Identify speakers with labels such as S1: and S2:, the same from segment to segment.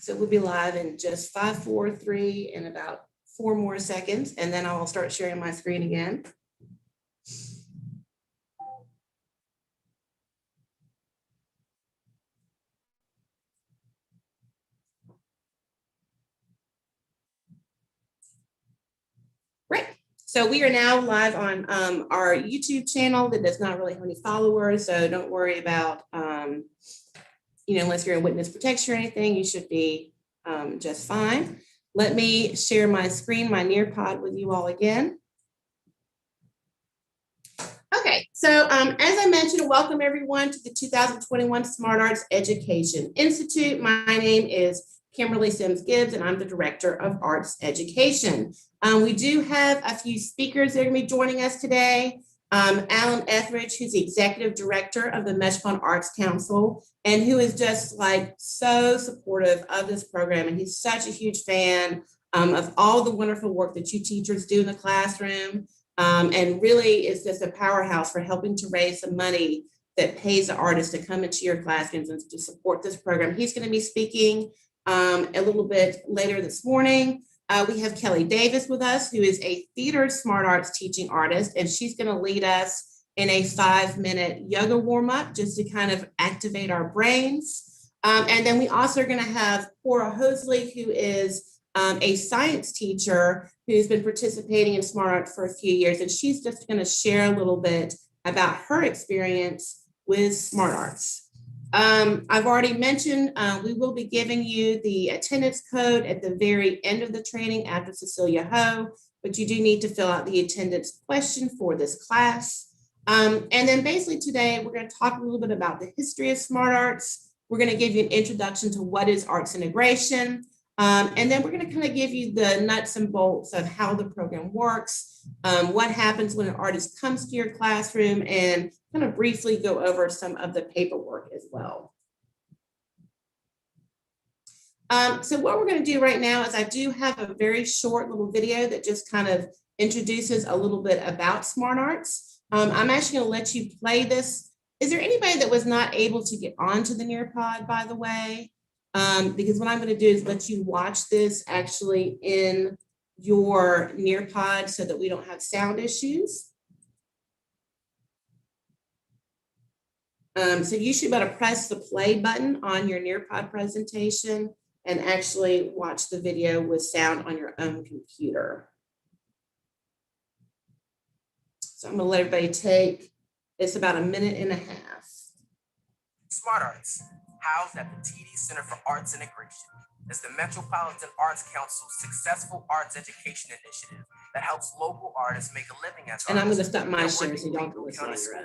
S1: So we'll be live in just 5, 4, 3, and about 4 more seconds, and then I'll start sharing my screen again. Great. So we are now live on our YouTube channel that does not really have any followers, so don't worry about, unless you're in witness protection or anything, you should be just fine. Let me share my screen, my Nearpod with you all again. Okay, so as I mentioned, welcome everyone to the 2021 SmartARTS Education Institute. My name is Kimberly Sims Gibbs, and I'm the Director of Arts Education. We do have a few speakers that are going to be joining us today. Alan Etheridge, who's the Executive Director of the Metropolitan Arts Council, and who is just like so supportive of this program. And he's such a huge fan of all the wonderful work that you teachers do in the classroom. And really is just a powerhouse for helping to raise some money that pays the artists to come into your classrooms and to support this program. He's going to be speaking a little bit later this morning. We have Kelly Davis with us, who is a theater SmartARTS teaching artist, and she's going to lead us in a 5-minute yoga warm-up just to kind of activate our brains. And then we also are going to have Cora Hosley, who is a science teacher who's been participating in SmartARTS for a few years, and she's just going to share a little bit about her experience with SmartARTS. I've already mentioned we will be giving you the attendance code at the very end of the training after Cecilia Ho, but you do need to fill out the attendance question for this class. And then basically today, we're going to talk a little bit about the history of SmartARTS. We're going to give you an introduction to what is arts integration. And then we're going to kind of give you the nuts and bolts of how the program works, what happens when an artist comes to your classroom, and kind of briefly go over some of the paperwork as well. So what we're going to do right now is I do have a very short little video that just kind of introduces a little bit about SmartARTS. I'm actually going to let you play this. Is there anybody that was not able to get onto the Nearpod, by the way? Because what I'm going to do is let you watch this actually in your Nearpod so that we don't have sound issues. So you should be able to press the play button on your Nearpod presentation and actually watch the video with sound on your own computer. So I'm going to let everybody take, it's about 1.5 minutes.
S2: SmartARTS, housed at the TD Center for Arts Integration, is the Metropolitan Arts Council's successful arts education initiative that helps local artists make a living as artists.
S1: And I'm going to stop my share so you don't listen on your own.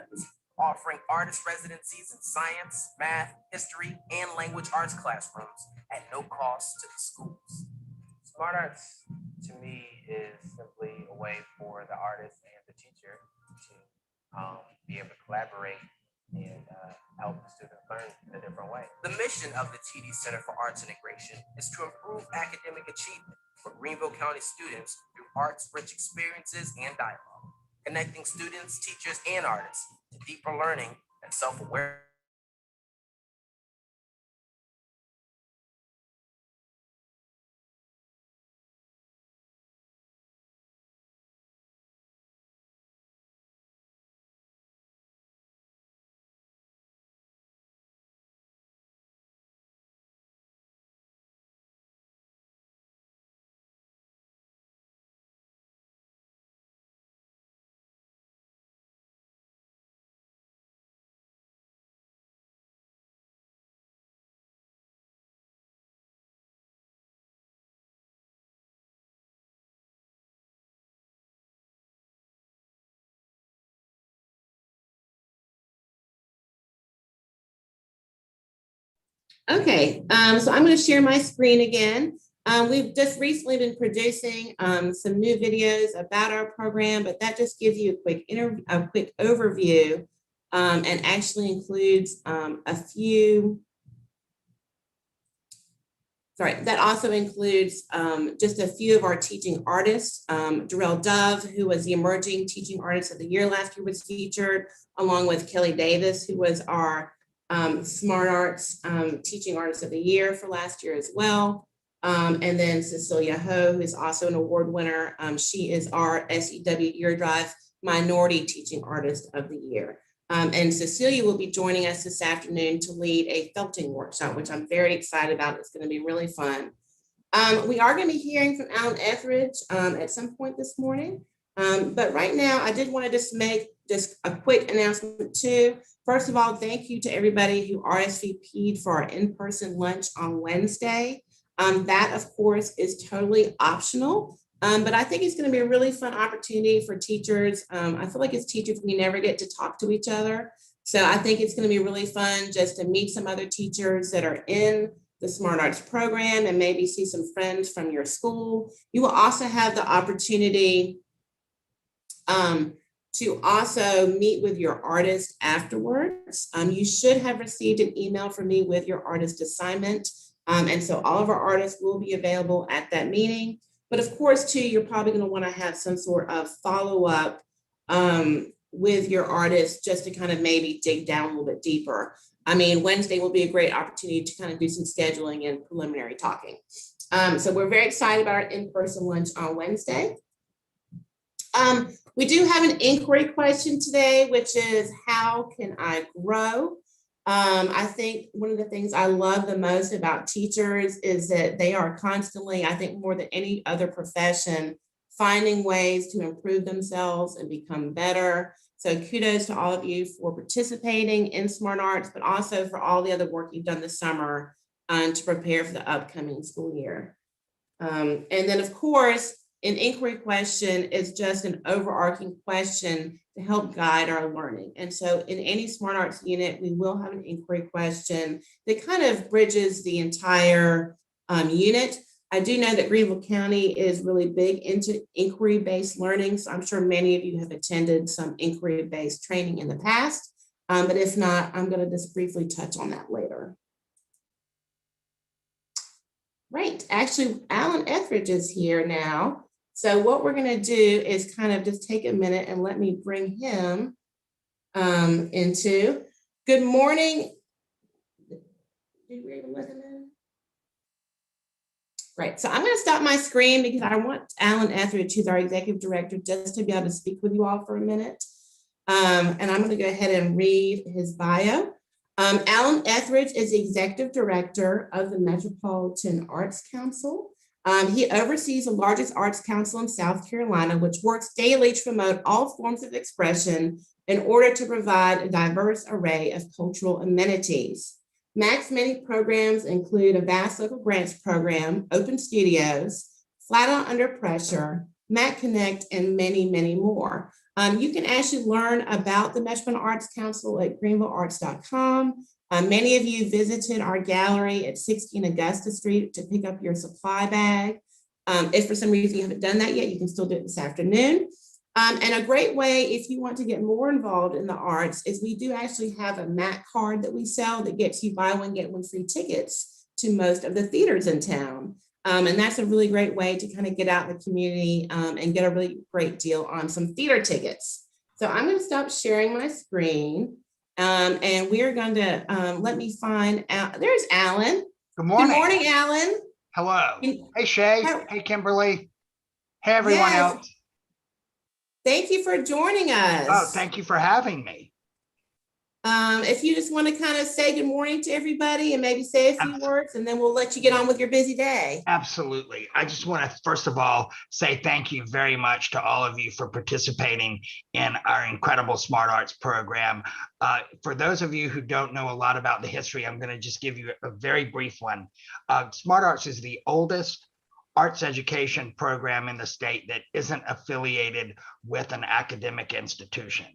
S2: Offering artist residencies in science, math, history, and language arts classrooms at no cost to the schools.
S3: SmartARTS, to me, is simply a way for the artist and the teacher to be able to collaborate and help the students learn in a different way.
S2: The mission of the TD Center for Arts Integration is to improve academic achievement for Greenville County students through arts-rich experiences and dialogue, connecting students, teachers, and artists to deeper learning and self-awareness.
S1: Okay, so I'm going to share my screen again. We've just recently been producing some new videos about our program, but that just gives you a quick overview and actually includes that also includes just a few of our teaching artists. Darrell Dove, who was the Emerging Teaching Artist of the Year last year, was featured, along with Kelly Davis, who was our SmartARTS Teaching Artist of the Year for last year as well. And then Cecilia Ho, who is also an award winner. She is our SEW Year Drive Minority Teaching Artist of the Year. And Cecilia will be joining us this afternoon to lead a felting workshop, which I'm very excited about. It's going to be really fun. We are going to be hearing from Alan Etheridge at some point this morning. But right now, I did want to just make just a quick announcement too. First of all, thank you to everybody who RSVP'd for our in-person lunch on Wednesday. That, of course, is totally optional, but I think it's going to be a really fun opportunity for teachers. I feel like as teachers, we never get to talk to each other. So I think it's going to be really fun just to meet some other teachers that are in the SmartARTS program and maybe see some friends from your school. You will also have the opportunity to also meet with your artist afterwards. You should have received an email from me with your artist assignment. And so all of our artists will be available at that meeting. But of course, too, you're probably going to want to have some sort of follow-up with your artist just to kind of maybe dig down a little bit deeper. I mean, Wednesday will be a great opportunity to kind of do some scheduling and preliminary talking. So we're very excited about our in-person lunch on Wednesday. We do have an inquiry question today, which is how can I grow? I think one of the things I love the most about teachers is that they are constantly, I think more than any other profession, finding ways to improve themselves and become better. So kudos to all of you for participating in SmartARTS, but also for all the other work you've done this summer to prepare for the upcoming school year. And then of course, an inquiry question is just an overarching question to help guide our learning. And so in any SmartARTS unit, we will have an inquiry question that kind of bridges the entire unit. I do know that Greenville County is really big into inquiry-based learning. So I'm sure many of you have attended some inquiry-based training in the past. But if not, I'm going to just briefly touch on that later. Right, actually, Alan Etheridge is here now. So what we're going to do is kind of just take a minute and let me bring him into. Good morning. Did we even let him in? Right, so I'm going to stop my screen because I want Alan Etheridge, who's our executive director, just to be able to speak with you all for a minute. And I'm going to go ahead and read his bio. Alan Etheridge is the executive director of the Metropolitan Arts Council. He oversees the largest arts council in South Carolina, which works daily to promote all forms of expression in order to provide a diverse array of cultural amenities. MAC's many programs include a vast local grants program, Open Studios, Flat Out Under Pressure, MAC Connect, and many, many more. You can actually learn about the Metropolitan Arts Council at greenvillearts.com. Many of you visited our gallery at 16 Augusta Street to pick up your supply bag. If for some reason you haven't done that yet, you can still do it this afternoon. And a great way, if you want to get more involved in the arts, is we do actually have a MAC card that we sell that gets you buy one, get one free tickets to most of the theaters in town. And that's a really great way to kind of get out in the community and get a really great deal on some theater tickets. So I'm going to stop sharing my screen. And we're going to let me find out. There's Alan.
S4: Good morning.
S1: Good morning, Alan.
S4: Hello. Hey, Shay. Hey, Kimberly. Hey, everyone
S1: Yes.
S4: else.
S1: Thank you for joining us.
S4: Oh, thank you for having me.
S1: If you just want to kind of say good morning to everybody and maybe say a few words, and then we'll let you get on with your busy day.
S4: Absolutely. I just want to, first of all, say thank you very much to all of you for participating in our incredible SmartARTS program. For those of you who don't know a lot about the history, I'm going to just give you a very brief one. SmartARTS is the oldest arts education program in the state that isn't affiliated with an academic institution.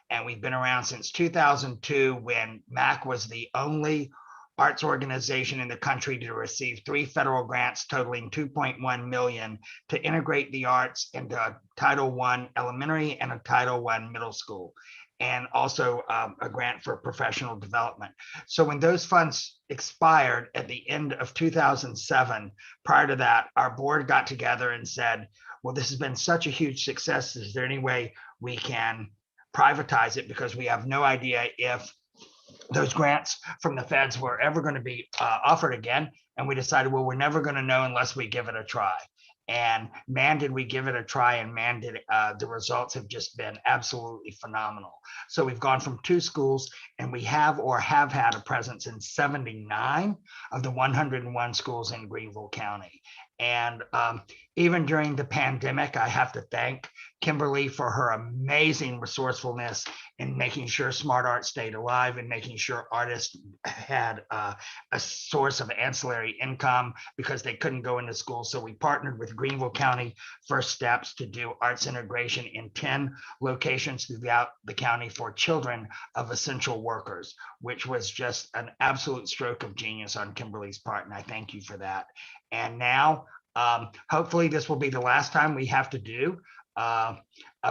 S4: And we've been around since 2002, when MAC was the only arts organization in the country to receive 3 federal grants totaling $2.1 million to integrate the arts into a Title I elementary and a Title I middle school, and also a grant for professional development. So when those funds expired at the end of 2007, prior to that, our board got together and said, well, this has been such a huge success. Is there any way we can privatize it, because we have no idea if those grants from the feds were ever going to be offered again. And we decided, well, we're never going to know unless we give it a try. And man, did we give it a try, and man, did the results have just been absolutely phenomenal. So we've gone from 2 schools, and we have had a presence in 79 of the 101 schools in Greenville County. And even during the pandemic, I have to thank Kimberly for her amazing resourcefulness in making sure SmartARTS stayed alive and making sure artists had a source of ancillary income because they couldn't go into school. So we partnered with Greenville County First Steps to do arts integration in 10 locations throughout the county for children of essential workers, which was just an absolute stroke of genius on Kimberly's part. And I thank you for that. And now, hopefully this will be the last time we have to do a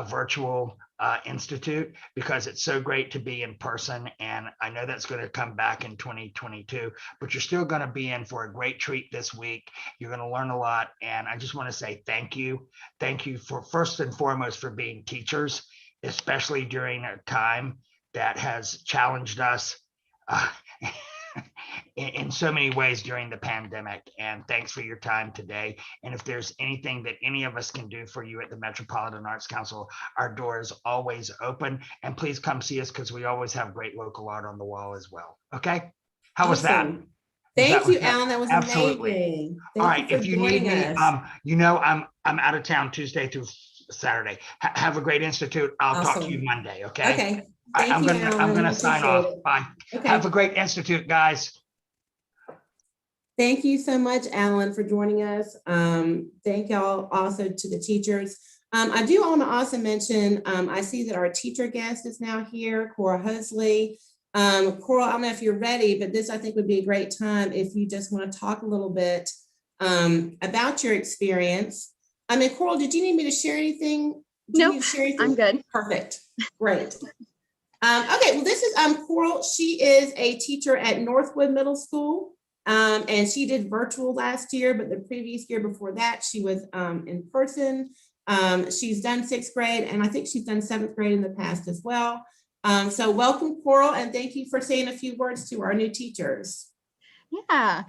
S4: virtual institute, because it's so great to be in person. And I know that's going to come back in 2022, but you're still going to be in for a great treat this week. You're going to learn a lot. And I just want to say thank you. Thank you for, first and foremost, for being teachers, especially during a time that has challenged us in so many ways during the pandemic. And thanks for your time today. And if there's anything that any of us can do for you at the Metropolitan Arts Council, our door is always open. And please come see us, because we always have great local art on the wall as well. Okay. How was that?
S1: Awesome. Thank you, Alan. That was
S4: absolutely
S1: amazing.
S4: All right. If you need me, you know, I'm out of town Tuesday through Saturday. Have a great institute. I'll talk to you Monday. Okay.
S1: Okay.
S4: I'm gonna sign off. Bye.
S1: Okay.
S4: Have a great institute, guys.
S1: Thank you so much, Alan, for joining us. Thank y'all also to the teachers. I do want to also mention, I see that our teacher guest is now here, Cora Hosley. Cora, I don't know if you're ready, but this I think would be a great time if you just want to talk a little bit about your experience. I mean, Cora, did you need me to share anything?
S5: Nope, I'm good.
S1: Perfect. Great. Okay, well, this is Coral. She is a teacher at Northwood Middle School, and she did virtual last year, but the previous year before that, she was in person. She's done 6th grade, and I think she's done 7th grade in the past as well. So welcome, Coral, and thank you for saying a few words to our new teachers.
S5: Yeah.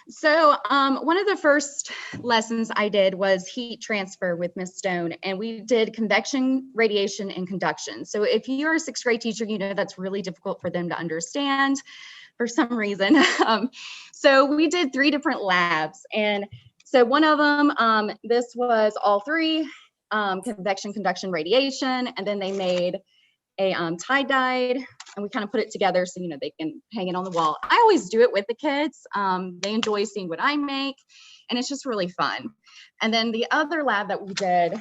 S5: So one of the first lessons I did was heat transfer with Miss Stone, and we did convection, radiation, and conduction. So if you're a 6th grade teacher, you know that's really difficult for them to understand for some reason. So we did 3 different labs. And so one of them, this was all 3, convection, conduction, radiation, and then they made a tie-dyed, and we kind of put it together so, you know, they can hang it on the wall. I always do it with the kids. They enjoy seeing what I make, and it's just really fun. And then the other lab that we did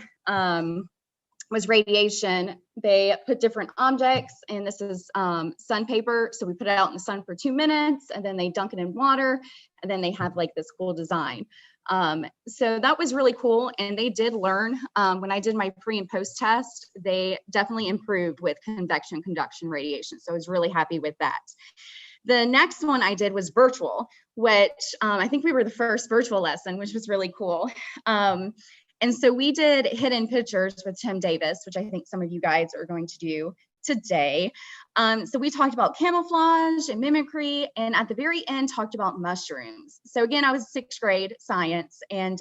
S5: was radiation. They put different objects, and this is sun paper. So we put it out in the sun for 2 minutes, and then they dunk it in water, and then they have like this cool design. So that was really cool. And they did learn, when I did my pre and post test, they definitely improved with convection, conduction, radiation. So I was really happy with that. The next one I did was virtual, which I think we were the first virtual lesson, which was really cool. And so we did hidden pictures with Tim Davis, which I think some of you guys are going to do today. So we talked about camouflage and mimicry, and at the very end talked about mushrooms. So again, I was 6th grade science, and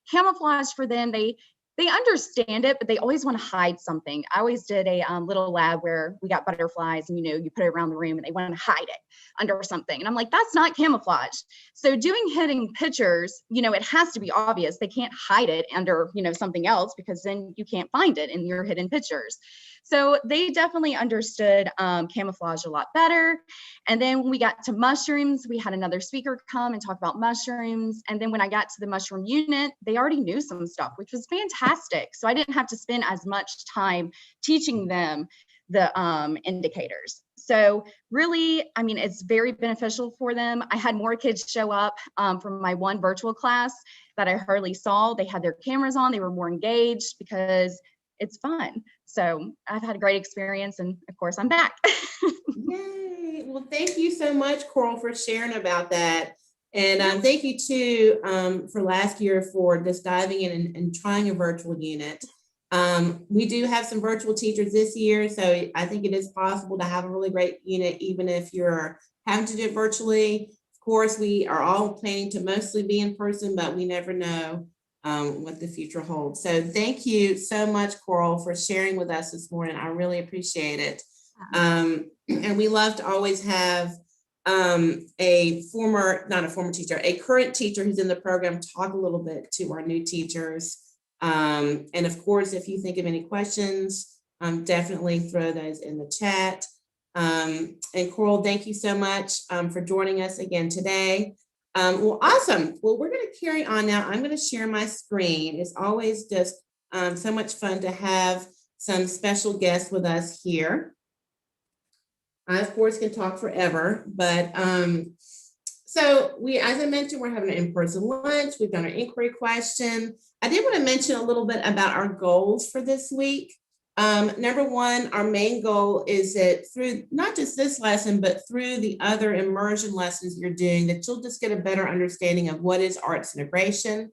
S5: camouflage for them, they understand it, but they always want to hide something. I always did a little lab where we got butterflies, and, you know, you put it around the room and they want to hide it under something. And I'm like, that's not camouflage. So doing hidden pictures, you know, it has to be obvious. They can't hide it under, you know, something else, because then you can't find it in your hidden pictures. So they definitely understood camouflage a lot better. And then when we got to mushrooms, we had another speaker come and talk about mushrooms. And then when I got to the mushroom unit, they already knew some stuff, which was fantastic. So I didn't have to spend as much time teaching them the indicators. So really, I mean, it's very beneficial for them. I had more kids show up from my one virtual class that I hardly saw. They had their cameras on, they were more engaged because it's fun. So I've had a great experience, and of course I'm back.
S1: Yay. Well, thank you so much, Coral, for sharing about that. And thank you too for last year for just diving in and trying a virtual unit. We do have some virtual teachers this year, so I think it is possible to have a really great unit, even if you're having to do it virtually. Of course, we are all planning to mostly be in person, but we never know what the future holds. So thank you so much, Coral, for sharing with us this morning. I really appreciate it. And we love to always have a current teacher who's in the program talk a little bit to our new teachers. And of course, if you think of any questions, definitely throw those in the chat. And Coral, thank you so much for joining us again today. Well, awesome. Well, we're going to carry on now. I'm going to share my screen. It's always just so much fun to have some special guests with us here. I, of course, can talk forever, but so as I mentioned, we're having an in-person lunch. We've done our inquiry question. I did want to mention a little bit about our goals for this week. Number one, our main goal is that through not just this lesson, but through the other immersion lessons you're doing, that you'll just get a better understanding of what is arts integration.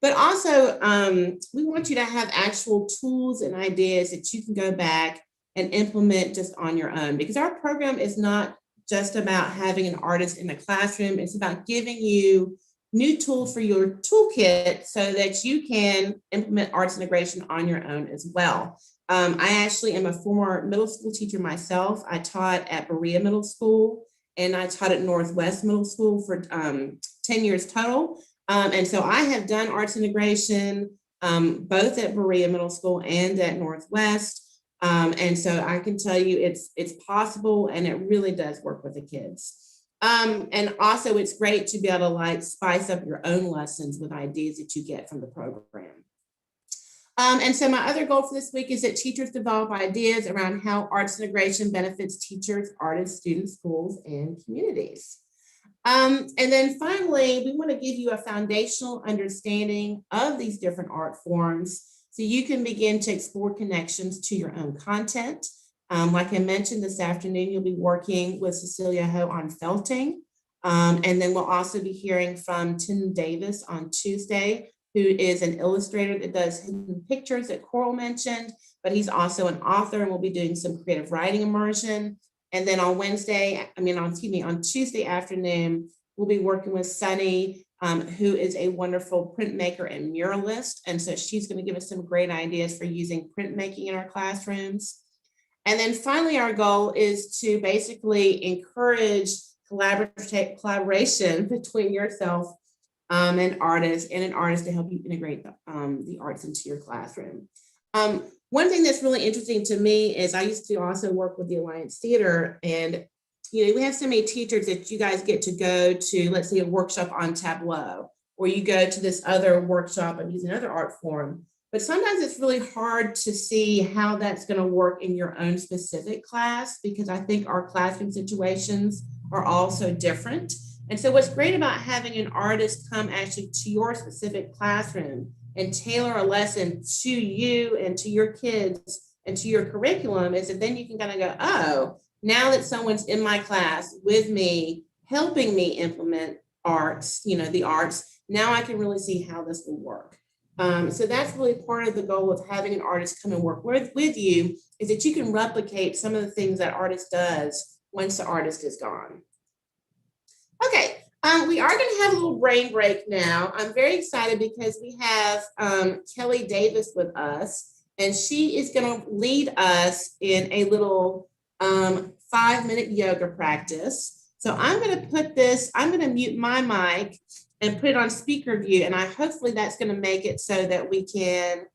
S1: But also, we want you to have actual tools and ideas that you can go back and implement just on your own, because our program is not just about having an artist in the classroom. It's about giving you new tools for your toolkit so that you can implement arts integration on your own as well. I actually am a former middle school teacher myself. I taught at Berea Middle School and I taught at Northwest Middle School for 10 years total. And so I have done arts integration both at Berea Middle School and at Northwest. And so I can tell you it's possible and it really does work with the kids. And also it's great to be able to spice up your own lessons with ideas that you get from the program. And so my other goal for this week is that teachers develop ideas around how arts integration benefits teachers, artists, students, schools, and communities. And then finally, we want to give you a foundational understanding of these different art forms so you can begin to explore connections to your own content. Like I mentioned this afternoon, you'll be working with Cecilia Ho on felting. And then we'll also be hearing from Tim Davis on Tuesday, who is an illustrator that does hidden pictures that Coral mentioned, but he's also an author and we'll be doing some creative writing immersion. And then on Tuesday afternoon, we'll be working with Sunny, who is a wonderful printmaker and muralist. And so she's going to give us some great ideas for using printmaking in our classrooms. And then finally, our goal is to basically encourage collaboration between yourself and an artist to help you integrate the arts into your classroom. One thing that's really interesting to me is I used to also work with the Alliance Theater, and we have so many teachers that you guys get to go to, let's say, a workshop on Tableau, or you go to this other workshop and use another art form. But sometimes it's really hard to see how that's going to work in your own specific class, because I think our classroom situations are all so different. And so what's great about having an artist come actually to your specific classroom and tailor a lesson to you and to your kids and to your curriculum is that then you can kind of go, oh, now that someone's in my class with me, helping me implement arts, the arts, now I can really see how this will work. So that's really part of the goal of having an artist come and work with you, is that you can replicate some of the things that artist does once the artist is gone. Okay, we are going to have a little brain break now. I'm very excited because we have Kelly Davis with us, and she is going to lead us in a little 5-minute yoga practice. So I'm going to mute my mic and put it on speaker view, and hopefully that's going to make it so that we can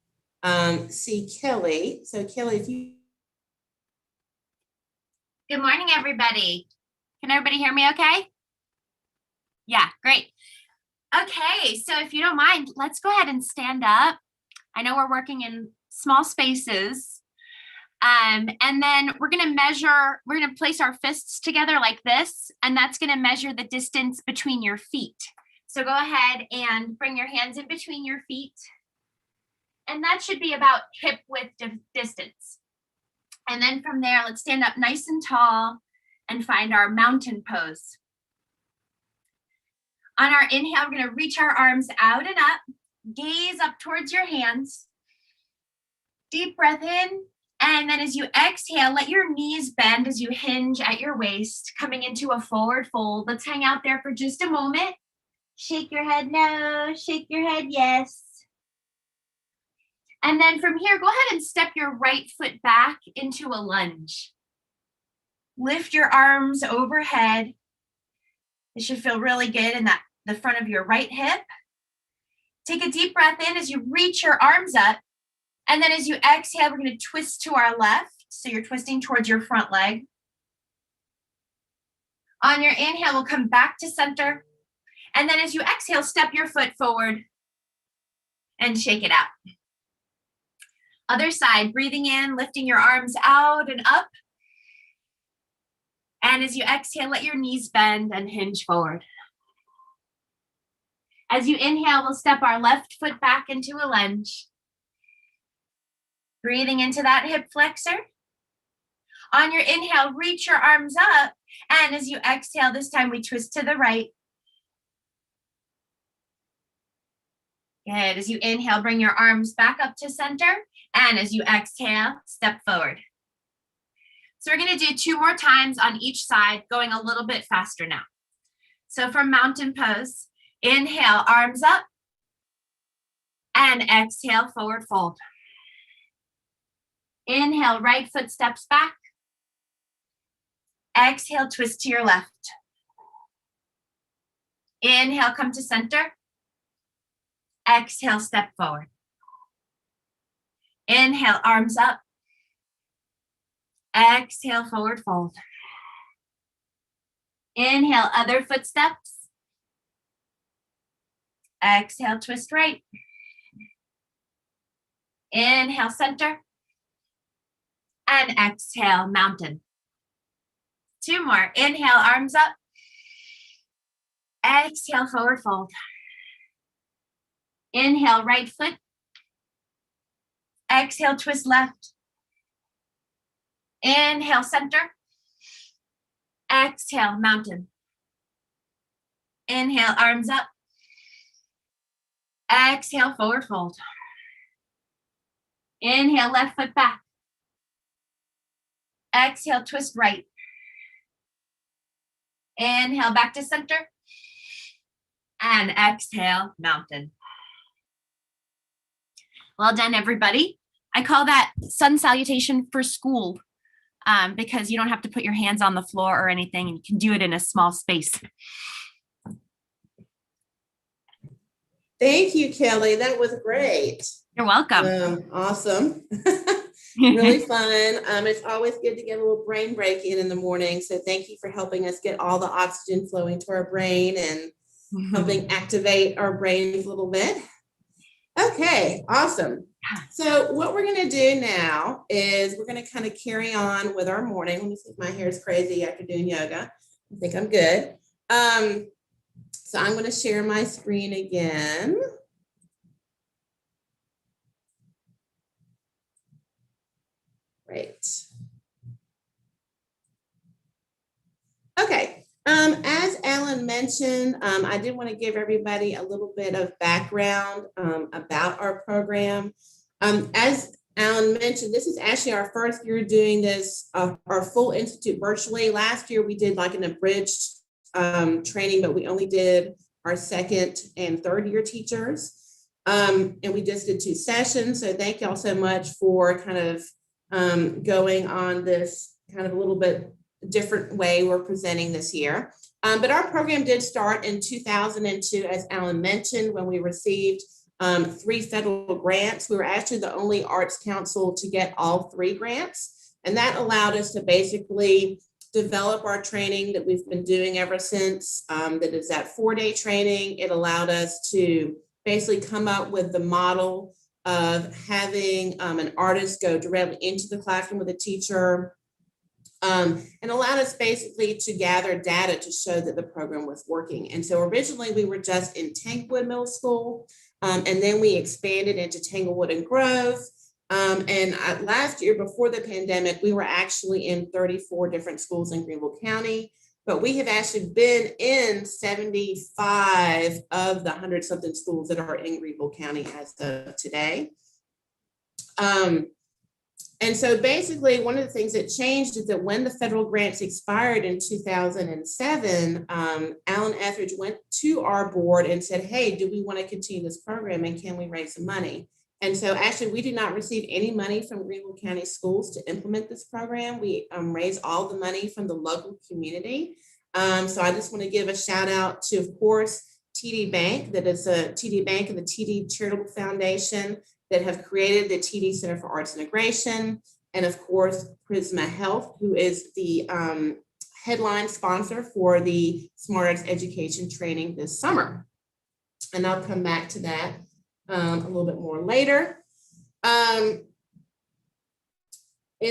S1: see Kelly. So Kelly, if you...
S6: Good morning, everybody. Can everybody hear me okay? Yeah, great. Okay, so if you don't mind, let's go ahead and stand up. I know we're working in small spaces. And then we're going to place our fists together like this, and that's going to measure the distance between your feet. So go ahead and bring your hands in between your feet. And that should be about hip width distance. And then from there, let's stand up nice and tall and find our mountain pose. On our inhale, we're going to reach our arms out and up, gaze up towards your hands. Deep breath in. And then as you exhale, let your knees bend as you hinge at your waist, coming into a forward fold. Let's hang out there for just a moment. Shake your head no, shake your head yes. And then from here, go ahead and step your right foot back into a lunge. Lift your arms overhead. It should feel really good in the front of your right hip. Take a deep breath in as you reach your arms up. And then as you exhale, we're going to twist to our left. So you're twisting towards your front leg. On your inhale, we'll come back to center. And then as you exhale, step your foot forward and shake it out. Other side, breathing in, lifting your arms out and up. And as you exhale, let your knees bend and hinge forward. As you inhale, we'll step our left foot back into a lunge. Breathing into that hip flexor. On your inhale, reach your arms up. And as you exhale, this time we twist to the right. Good. As you inhale, bring your arms back up to center. And as you exhale, step forward. So we're going to do 2 more times on each side, going a little bit faster now. So from mountain pose, inhale, arms up. And exhale, forward fold. Inhale, right foot steps back. Exhale, twist to your left. Inhale, come to center. Exhale, step forward. Inhale, arms up. Exhale, forward fold. Inhale, other footsteps. Exhale, twist right. Inhale, center. And exhale, mountain. 2 more. Inhale, arms up. Exhale, forward fold. Inhale, right foot. Exhale, twist left. Inhale, center. Exhale, mountain. Inhale, arms up. Exhale, forward fold. Inhale, left foot back. Exhale, twist right. Inhale, back to center. And exhale, mountain. Well done, everybody. I call that sun salutation for school because you don't have to put your hands on the floor or anything, and you can do it in a small space.
S1: Thank you, Kelly. That was great.
S6: You're welcome.
S1: Awesome. Really fun. It's always good to get a little brain break in the morning. So thank you for helping us get all the oxygen flowing to our brain and helping activate our brains a little bit. Okay, awesome. So what we're going to do now is we're going to kind of carry on with our morning. Let me see if my hair is crazy after doing yoga. I think I'm good. So I'm going to share my screen again. Great. Okay. As Alan mentioned, I did want to give everybody a little bit of background about our program. As Alan mentioned, this is actually our first year doing this, our full institute virtually. Last year we did like an abridged training, but we only did our 2nd and 3rd year teachers. And we just did 2 sessions. So thank y'all so much for kind of going on this kind of a little bit different way we're presenting this year. But our program did start in 2002, as Alan mentioned, when we received 3 federal grants. We were actually the only arts council to get all 3 grants. And that allowed us to basically develop our training that we've been doing ever since. That is that 4-day training. It allowed us to basically come up with the model of having an artist go directly into the classroom with a teacher, and allowed us basically to gather data to show that the program was working. And so originally we were just in Tanglewood Middle School, and then we expanded into Tanglewood and Grove. And last year, before the pandemic, we were actually in 34 different schools in Greenville County, but we have actually been in 75 of the 100-something schools that are in Greenville County as of today. And so basically, one of the things that changed is that when the federal grants expired in 2007, Alan Etheridge went to our board and said, hey, do we want to continue this program and can we raise some money? And so actually, we did not receive any money from Greenville County Schools to implement this program. We raised all the money from the local community. So I just want to give a shout out to, of course, TD Bank, that is a TD Bank and the TD Charitable Foundation that have created the TD Center for Arts Integration, and of course, Prisma Health, who is the headline sponsor for the SmartARTS education training this summer. And I'll come back to that a little bit more later. In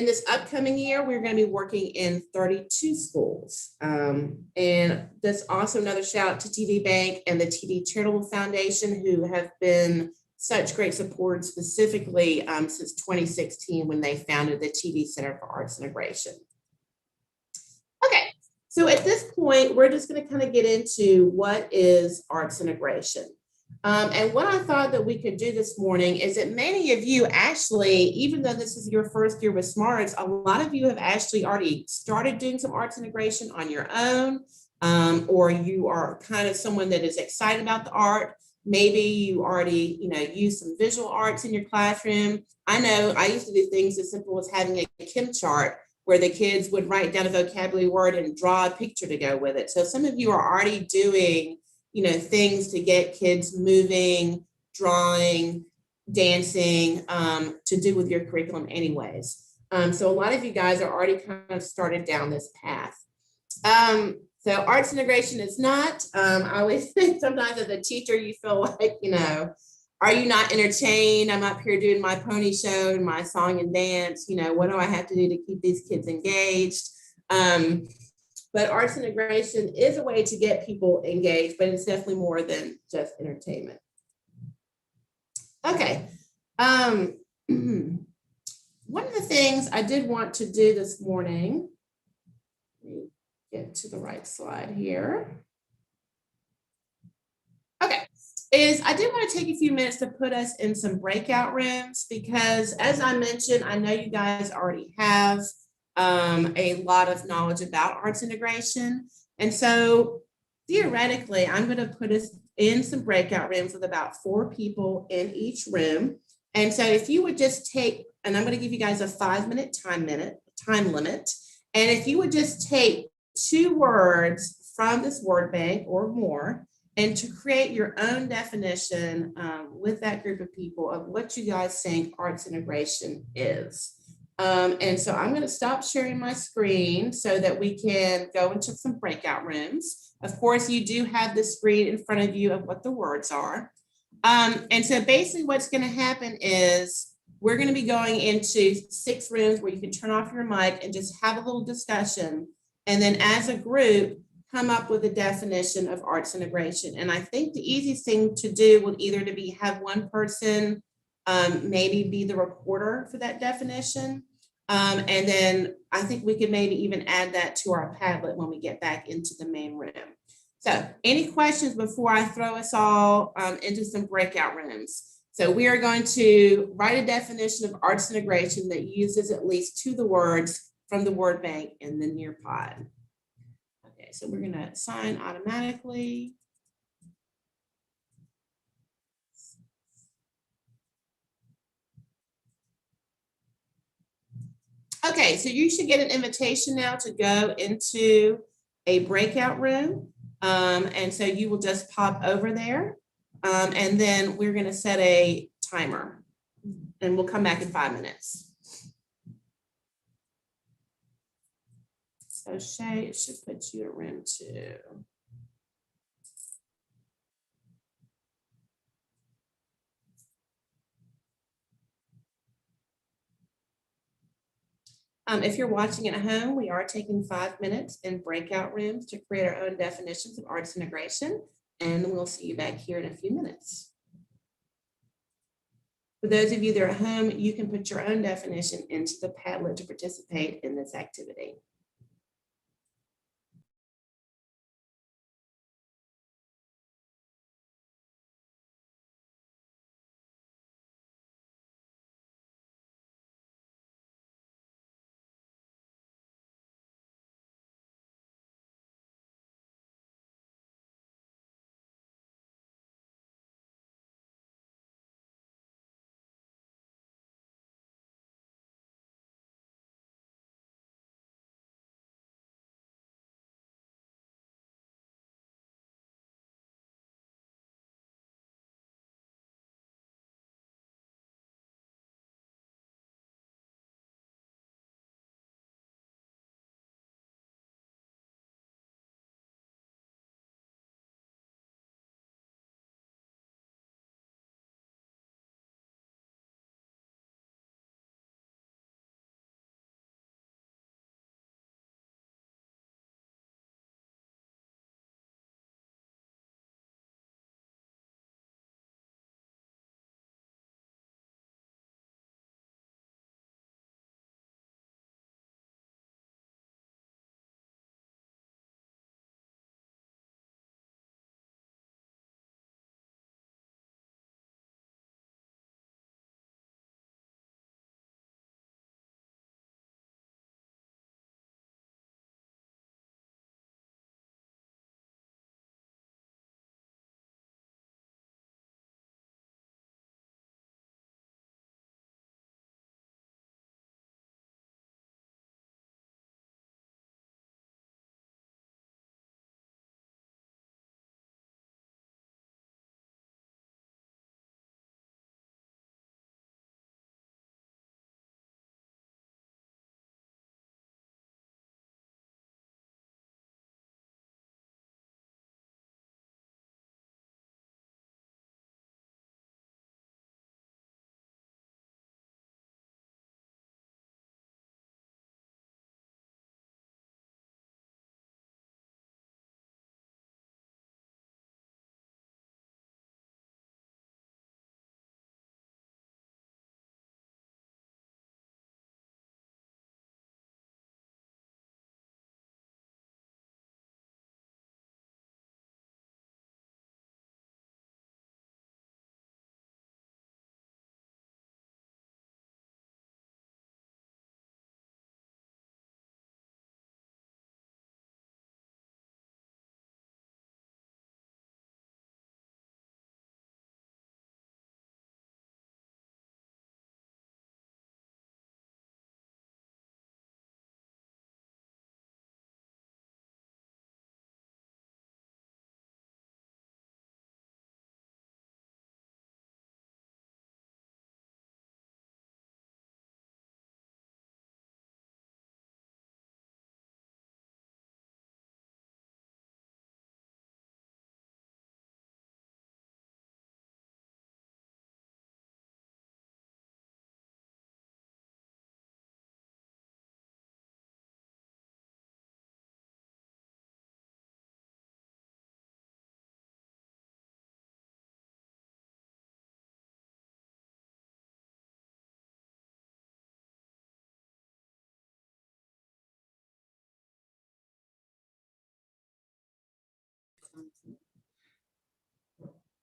S1: this upcoming year, we're going to be working in 32 schools. And that's also another shout out to TD Bank and the TD Charitable Foundation, who have been such great supporters, specifically since 2016 when they founded the TD Center for Arts Integration. Okay, so at this point, we're just going to kind of get into what is arts integration. And what I thought that we could do this morning is that many of you actually, even though this is your first year with SmartARTS, a lot of you have actually already started doing some arts integration on your own, or you are kind of someone that is excited about the art. Maybe you already, use some visual arts in your classroom. I know I used to do things as simple as having a Kim chart where the kids would write down a vocabulary word and draw a picture to go with it. So some of you are already doing things to get kids moving, drawing, dancing, to do with your curriculum anyways. So a lot of you guys are already kind of started down this path. So arts integration is not, I always think sometimes as a teacher, you feel like, are you not entertained? I'm up here doing my pony show and my song and dance. What do I have to do to keep these kids engaged? But arts integration is a way to get people engaged, but it's definitely more than just entertainment. Okay. One of the things I did want to do this morning, let me get to the right slide here. Okay, is I did want to take a few minutes to put us in some breakout rooms because as I mentioned, I know you guys already have a lot of knowledge about arts integration. And so theoretically, I'm going to put us in some breakout rooms with about 4 people in each room. And so if you would just take, and I'm going to give you guys a 5-minute time limit. And if you would just take 2 words from this word bank or more, and to create your own definition with that group of people of what you guys think arts integration is. And so I'm going to stop sharing my screen so that we can go into some breakout rooms. Of course, you do have the screen in front of you of what the words are. And so basically what's going to happen is we're going to be going into 6 rooms where you can turn off your mic and just have a little discussion. And then as a group, come up with a definition of arts integration. And I think the easiest thing to do would either to be have one person maybe be the reporter for that definition. And then I think we could maybe even add that to our Padlet when we get back into the main room. So any questions before I throw us all into some breakout rooms? So we are going to write a definition of arts integration that uses at least 2 of the words from the word bank in the Nearpod. Okay, so we're going to assign automatically. Okay, so you should get an invitation now to go into a breakout room. And so you will just pop over there. And then we're going to set a timer and we'll come back in 5 minutes. So Shay, it should put you in room 2. If you're watching at home, we are taking 5 minutes in breakout rooms to create our own definitions of arts integration, and we'll see you back here in a few minutes. For those of you that are at home, you can put your own definition into the Padlet to participate in this activity.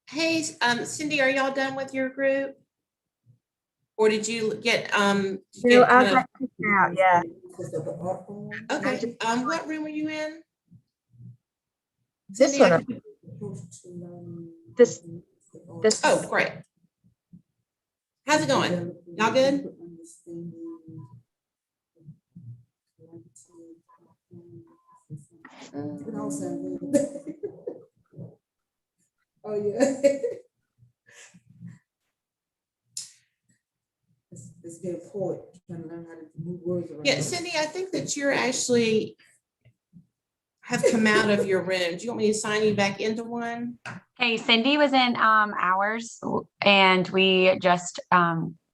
S1: Hey, Cindy, are y'all done with your group? Or did you get,
S7: No, I got kicked out, yeah.
S1: okay, what room were you in?
S7: This
S1: Cindy,
S7: one, this,
S1: oh, great. How's it going? Y'all good?
S8: Oh, yeah. It's being poet, trying to learn how to move words around.
S1: Yeah, Cindy, I think that you're actually have come out of your room. Do you want me to sign you back into one?
S9: Hey, Cindy was in ours and we just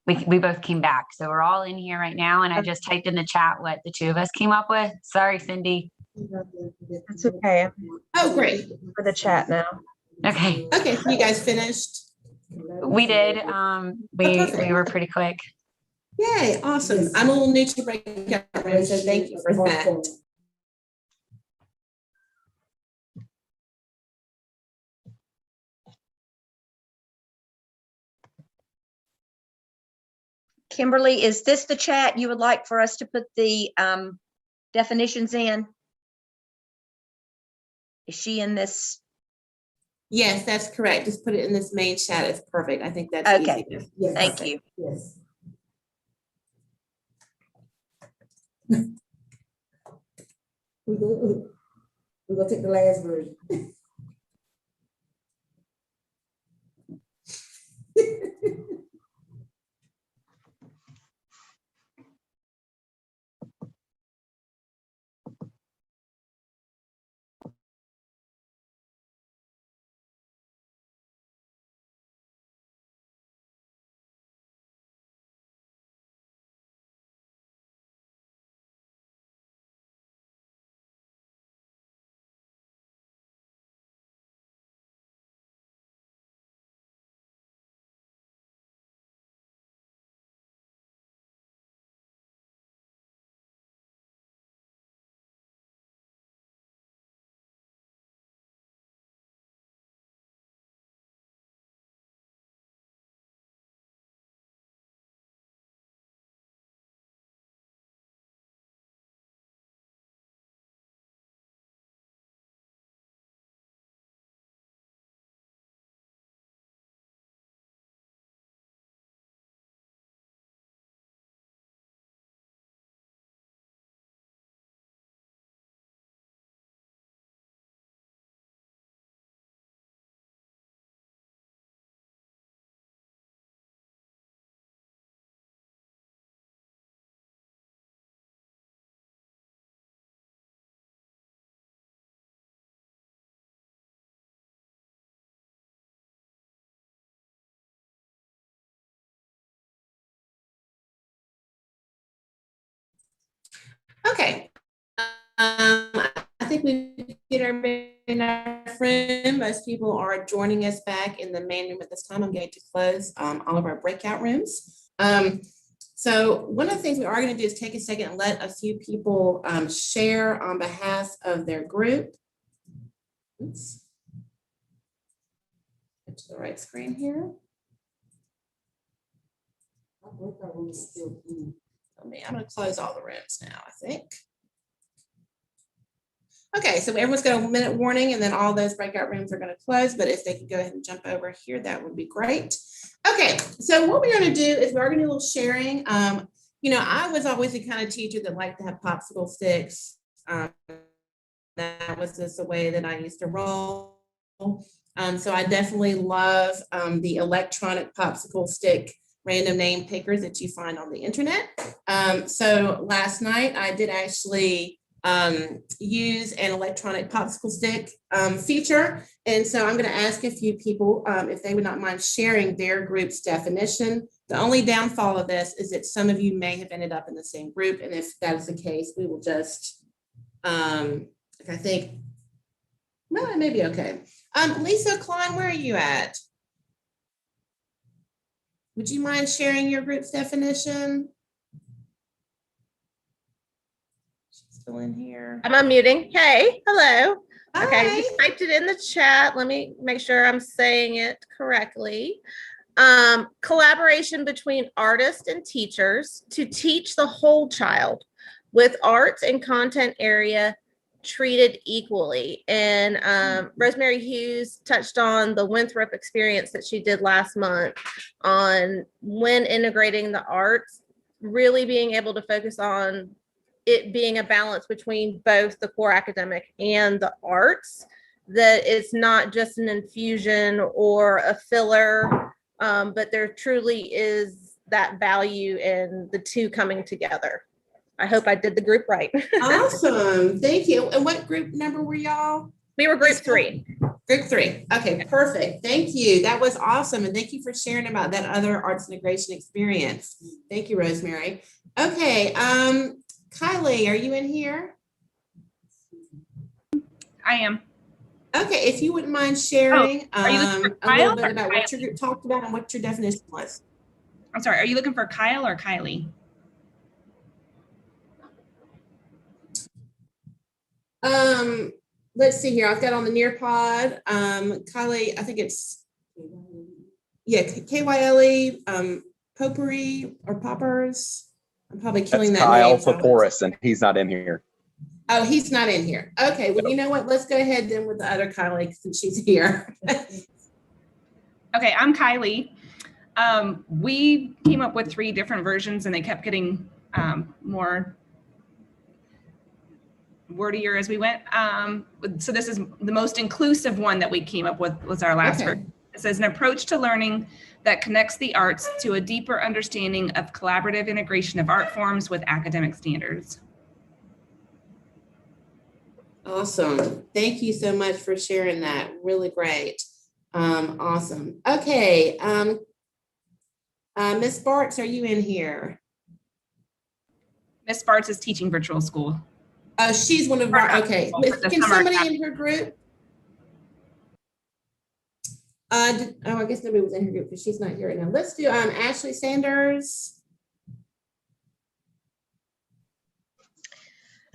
S9: we both came back. So we're all in here right now. And I just typed in the chat what the two of us came up with. Sorry, Cindy.
S7: that's okay.
S1: Oh, great.
S7: For the chat now.
S9: Okay.
S1: Okay, so you guys finished?
S9: We did. We
S1: perfect.
S9: were pretty quick.
S1: Yay, awesome. I'm a little new to breakout room, so thank you for that.
S7: Kimberly, is this the chat you would like for us to put the definitions in? Is she in this?
S1: Yes, that's correct. Just put it in this main chat. It's perfect. I think that's
S7: Okay.
S1: easy.
S8: Yes.
S7: Thank you.
S8: Yes. We're gonna take the last version.
S1: Okay. I think we get everybody in our room. Most people are joining us back in the main room at this time. I'm going to close all of our breakout rooms. So one of the things we are going to do is take a second and let a few people share on behalf of their group. Oops. Get to the right screen here. I'm going to close all the rooms now, I think. Okay, so everyone's got a minute warning and then all those breakout rooms are going to close, but if they could go ahead and jump over here, that would be great. Okay, so what we're going to do is we're going to do a little sharing. You know, I was always the kind of teacher that liked to have popsicle sticks. That was just the way that I used to roll. So I definitely love the electronic popsicle stick random name pickers that you find on the internet. So last night I did actually use an electronic popsicle stick feature. And so I'm going to ask a few people if they would not mind sharing their group's definition. The only downfall of this is that some of you may have ended up in the same group. And if that is the case, we will just, I think, well, it may be okay. Lisa Klein, where are you at? Would you mind sharing your group's definition? She's still in here.
S10: I'm unmuting. Hey, hello. Okay,
S1: Hi.
S10: we typed it in the chat. Let me make sure I'm saying it correctly. Collaboration between artists and teachers to teach the whole child with arts and content area treated equally. And Rosemary Hughes touched on the Winthrop experience that she did last month on when integrating the arts, really being able to focus on it being a balance between both the core academic and the arts, that it's not just an infusion or a filler, but there truly is that value in the two coming together. I hope I did the group right.
S1: Awesome. Thank you. And what group number were y'all?
S10: We were group 3.
S1: Group 3. Okay, perfect. Thank you. That was awesome. And thank you for sharing about that other arts integration experience. Thank you, Rosemary. Okay, Kylie, are you in here?
S11: I am.
S1: Okay, if you wouldn't mind sharing
S11: are you looking for
S1: a little
S11: Kyle
S1: bit
S11: or
S1: about what
S11: Kylie?
S1: your group talked about and what your definition was.
S11: I'm sorry, are you looking for Kyle or Kylie?
S1: Let's see here. I've got on the Nearpod, Kylie, I think it's, yeah, Kyle, Potpourri or Poppers. I'm probably killing
S12: That's
S1: that
S12: Kyle
S1: name.
S12: Paporis, and he's not in here.
S1: Oh, he's not in here. Okay, well, you know what? Let's go ahead then with the other Kylie since she's here.
S11: Okay, I'm Kylie. We came up with 3 different versions and they kept getting more wordier as we went. So this is the most inclusive one that we came up with, was our last version. It says an approach to learning that connects the arts to a deeper understanding of collaborative integration of art forms with academic standards.
S1: Awesome. Thank you so much for sharing that. Really great. Awesome. Okay. Ms. Sparks, are you in here?
S11: Ms. Sparks is teaching virtual school.
S1: Oh, she's one of our, okay. Can somebody in her group? I guess nobody was in her group because she's not here right now. Let's do Ashley Sanders.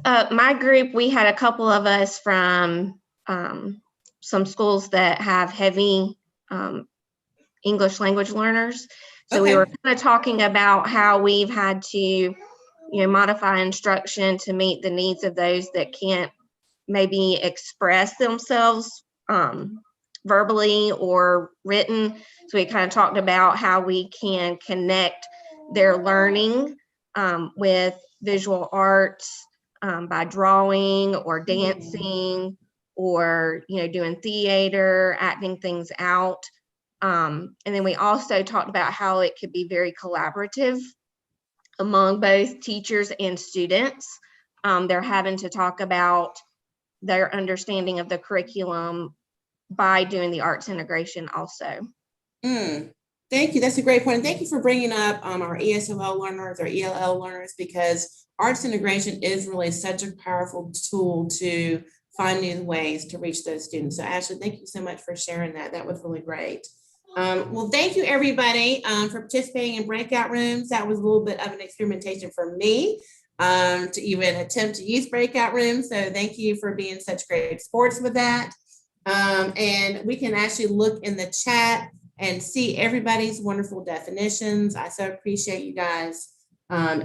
S10: My group, we had a couple of us from some schools that have heavy English language learners. So we were kind of talking about how we've had to, modify instruction to meet the needs of those that can't maybe express themselves verbally or written. So we kind of talked about how we can connect their learning with visual arts by drawing or dancing or, doing theater, acting things out. And then we also talked about how it could be very collaborative among both teachers and students. They're having to talk about their understanding of the curriculum by doing the arts integration also.
S1: Thank you. That's a great point. And thank you for bringing up our ESOL learners or ELL learners, because arts integration is really such a powerful tool to find new ways to reach those students. So Ashley, thank you so much for sharing that. That was really great. Well, thank you everybody for participating in breakout rooms. That was a little bit of an experimentation for me to even attempt to use breakout rooms. So thank you for being such great sports with that. And we can actually look in the chat and see everybody's wonderful definitions. I so appreciate you guys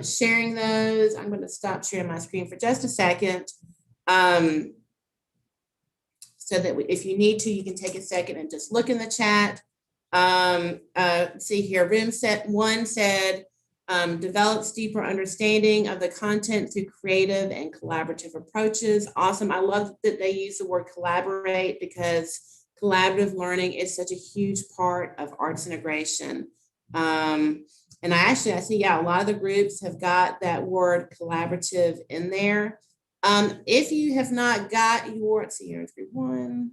S1: sharing those. I'm going to stop sharing my screen for just a second so that if you need to, you can take a second and just look in the chat. See here, room set 1 said, develops deeper understanding of the content through creative and collaborative approaches. Awesome. I love that they use the word collaborate, because collaborative learning is such a huge part of arts integration. And I see, yeah, a lot of the groups have got that word collaborative in there. If you have not got your, let's see here, 3-1.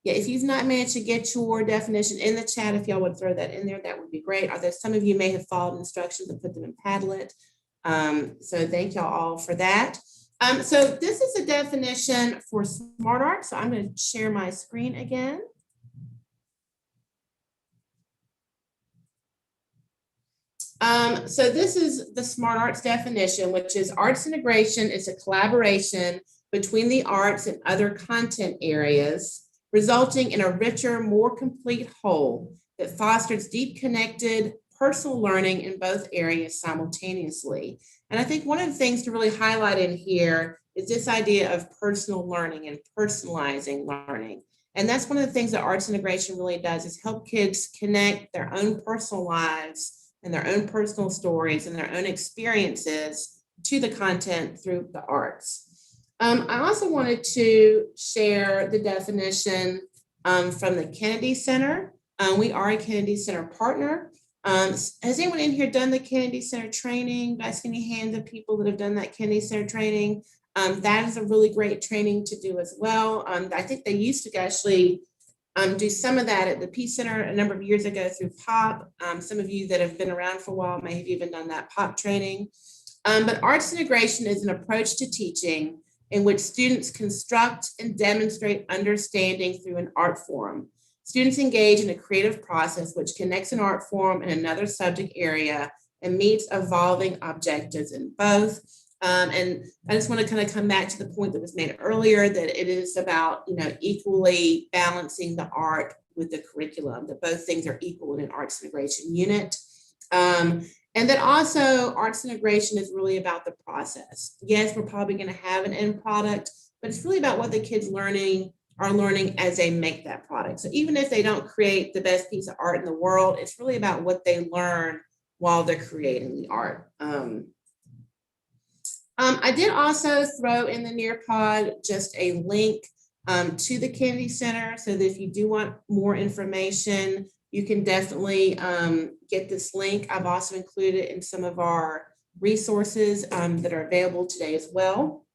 S1: Yeah, if you've not managed to get your definition in the chat, if y'all would throw that in there, that would be great. Are there some of you may have followed instructions and put them in Padlet? So thank y'all all for that. So this is a definition for SmartARTS. So I'm going to share my screen again. So this is the SmartARTS definition, which is arts integration is a collaboration between the arts and other content areas, resulting in a richer, more complete whole that fosters deep connected personal learning in both areas simultaneously. And I think one of the things to really highlight in here is this idea of personal learning and personalizing learning. And that's one of the things that arts integration really does, is help kids connect their own personal lives and their own personal stories and their own experiences to the content through the arts. I also wanted to share the definition from the Kennedy Center. We are a Kennedy Center partner. Has anyone in here done the Kennedy Center training? I see any hands of people that have done that Kennedy Center training. That is a really great training to do as well. I think they used to actually do some of that at the Peace Center a number of years ago through POP. Some of you that have been around for a while may have even done that POP training. But arts integration is an approach to teaching in which students construct and demonstrate understanding through an art form. Students engage in a creative process which connects an art form and another subject area and meets evolving objectives in both. And I just want to kind of come back to the point that was made earlier, that it is about, equally balancing the art with the curriculum, that both things are equal in an arts integration unit. And that also arts integration is really about the process. Yes, we're probably going to have an end product, but it's really about what the kids are learning as they make that product. So even if they don't create the best piece of art in the world, it's really about what they learn while they're creating the art. I did also throw in the Nearpod just a link to the Kennedy Center, so that if you do want more information, you can definitely get this link. I've also included it in some of our resources that are available today as well.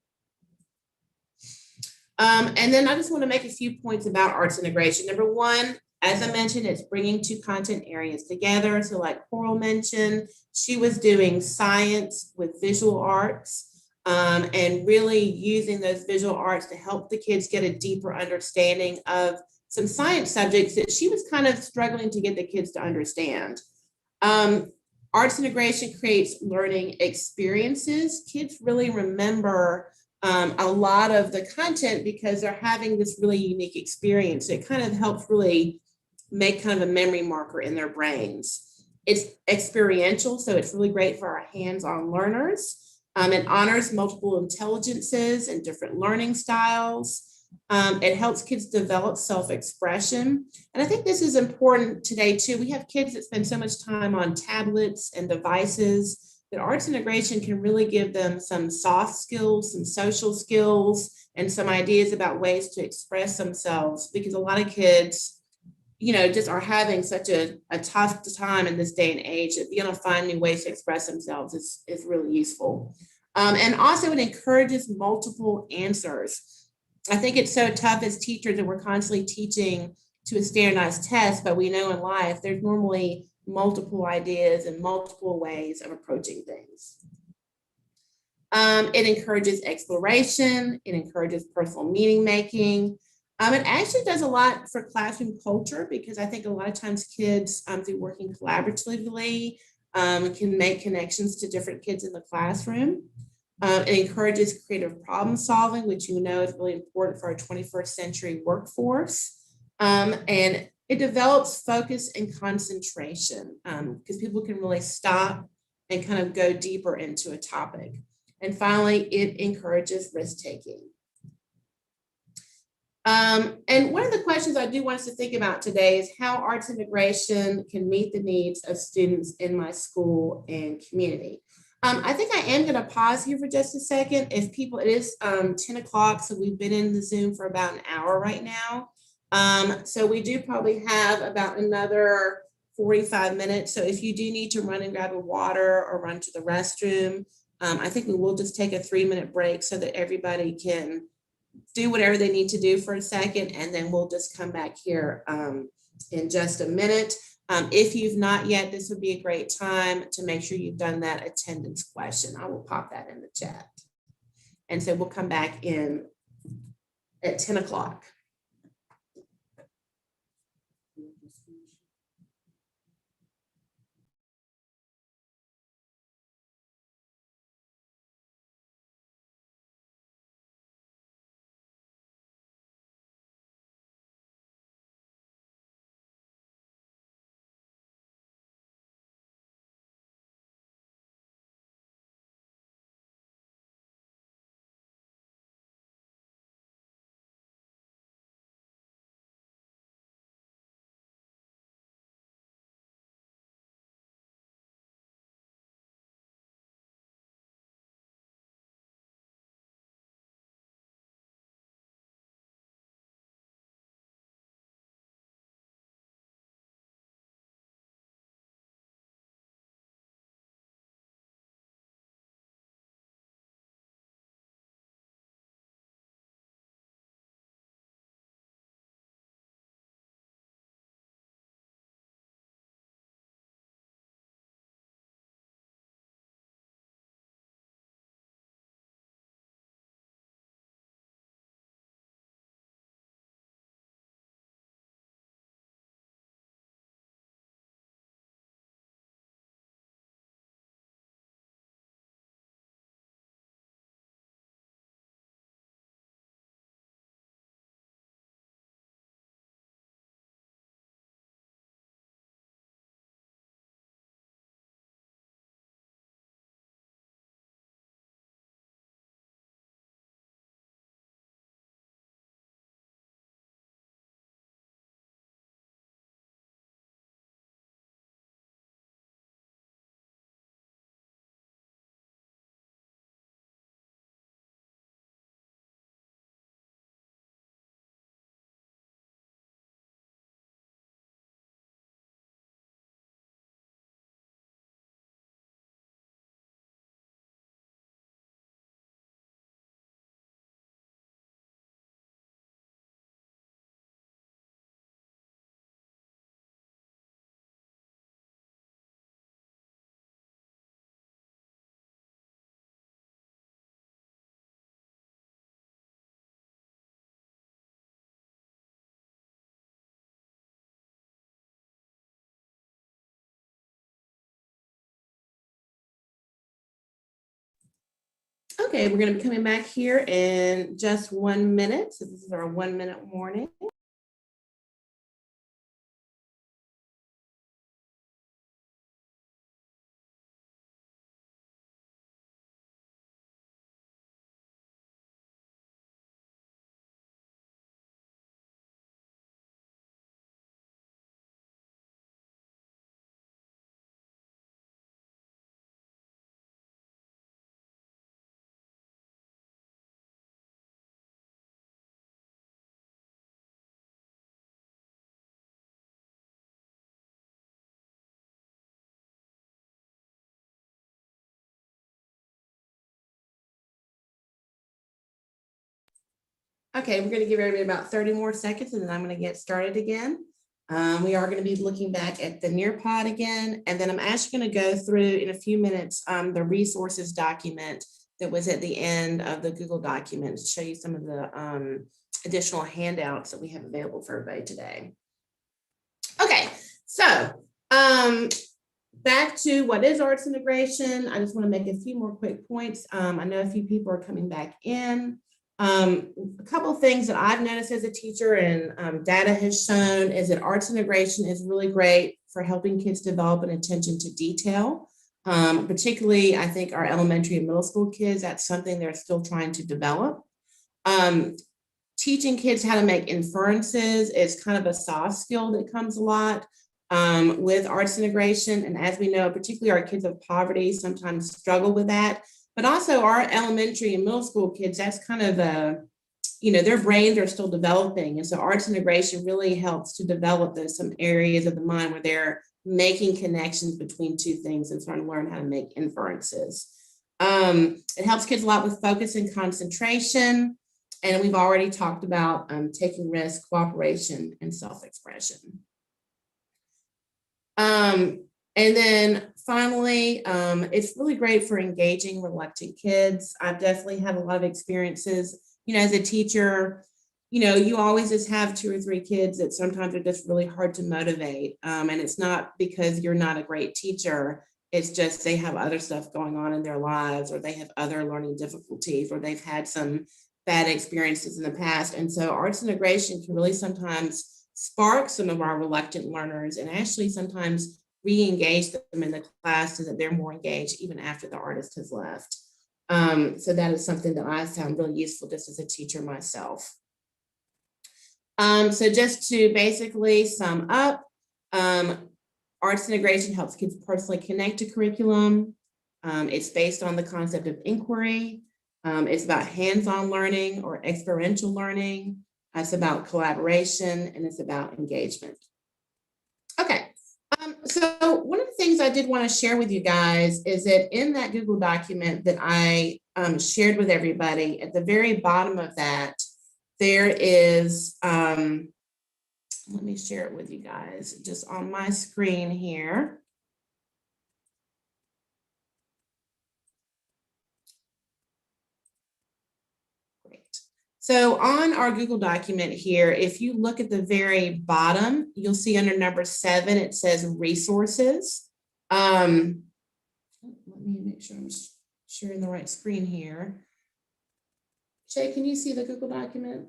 S1: And then I just want to make a few points about arts integration. Number one, as I mentioned, it's bringing two content areas together. So like Coral mentioned, she was doing science with visual arts. And really using those visual arts to help the kids get a deeper understanding of some science subjects that she was kind of struggling to get the kids to understand. Arts integration creates learning experiences. Kids really remember a lot of the content because they're having this really unique experience. It kind of helps really make kind of a memory marker in their brains. It's experiential, so it's really great for our hands-on learners. It honors multiple intelligences and different learning styles. It helps kids develop self-expression. And I think this is important today too. We have kids that spend so much time on tablets and devices that arts integration can really give them some soft skills, some social skills, and some ideas about ways to express themselves, because a lot of kids, just are having such a tough time in this day and age that being able to find new ways to express themselves is really useful. And also it encourages multiple answers. I think it's so tough as teachers that we're constantly teaching to a standardized test, but we know in life there's normally multiple ideas and multiple ways of approaching things. It encourages exploration. It encourages personal meaning making. It actually does a lot for classroom culture, because I think a lot of times kids, through working collaboratively, can make connections to different kids in the classroom. It encourages creative problem solving, which is really important for our 21st century workforce. And it develops focus and concentration, because people can really stop and kind of go deeper into a topic. And finally, it encourages risk taking. And one of the questions I do want us to think about today is how arts integration can meet the needs of students in my school and community. I think I am going to pause here for just a second. If people, it is 10 o'clock, so we've been in the Zoom for about an hour right now. So we do probably have about another 45 minutes. So if you do need to run and grab a water or run to the restroom, I think we will just take a 3-minute break so that everybody can do whatever they need to do for a second, and then we'll just come back here in just a minute. If you've not yet, this would be a great time to make sure you've done that attendance question. I will pop that in the chat. And so we'll come back in at 10 o'clock. Okay, we're going to be coming back here in just 1 minute. So this is our 1 minute warning. Okay, we're going to give everybody about 30 more seconds and then I'm going to get started again. We are going to be looking back at the Nearpod again, and then I'm actually going to go through in a few minutes the resources document that was at the end of the Google document to show you some of the additional handouts that we have available for everybody today. Okay, so back to what is arts integration. I just want to make a few more quick points. I know a few people are coming back in. A couple of things that I've noticed as a teacher and data has shown is that arts integration is really great for helping kids develop an attention to detail. Particularly, I think our elementary and middle school kids, that's something they're still trying to develop. Teaching kids how to make inferences is kind of a soft skill that comes a lot with arts integration. And as we know, particularly our kids of poverty sometimes struggle with that. But also our elementary and middle school kids, that's kind of their brains are still developing. And so arts integration really helps to develop some areas of the mind where they're making connections between two things and starting to learn how to make inferences. It helps kids a lot with focus and concentration. And we've already talked about taking risks, cooperation, and self-expression. And then finally, it's really great for engaging reluctant kids. I've definitely had a lot of experiences, as a teacher, you always just have 2 or 3 kids that sometimes are just really hard to motivate. And it's not because you're not a great teacher. It's just they have other stuff going on in their lives, or they have other learning difficulties, or they've had some bad experiences in the past. And so arts integration can really sometimes spark some of our reluctant learners and actually sometimes re-engage them in the class so that they're more engaged even after the artist has left. So that is something that I found really useful just as a teacher myself. So just to basically sum up, arts integration helps kids personally connect to curriculum. It's based on the concept of inquiry. It's about hands-on learning or experiential learning. It's about collaboration, and it's about engagement. Okay. So one of the things I did want to share with you guys is that in that Google document that I shared with everybody, at the very bottom of that, there is, let me share it with you guys, just on my screen here. So on our Google document here, if you look at the very bottom, you'll see under number 7, it says resources. Let me make sure I'm sharing the right screen here. Shay, can you see the Google document?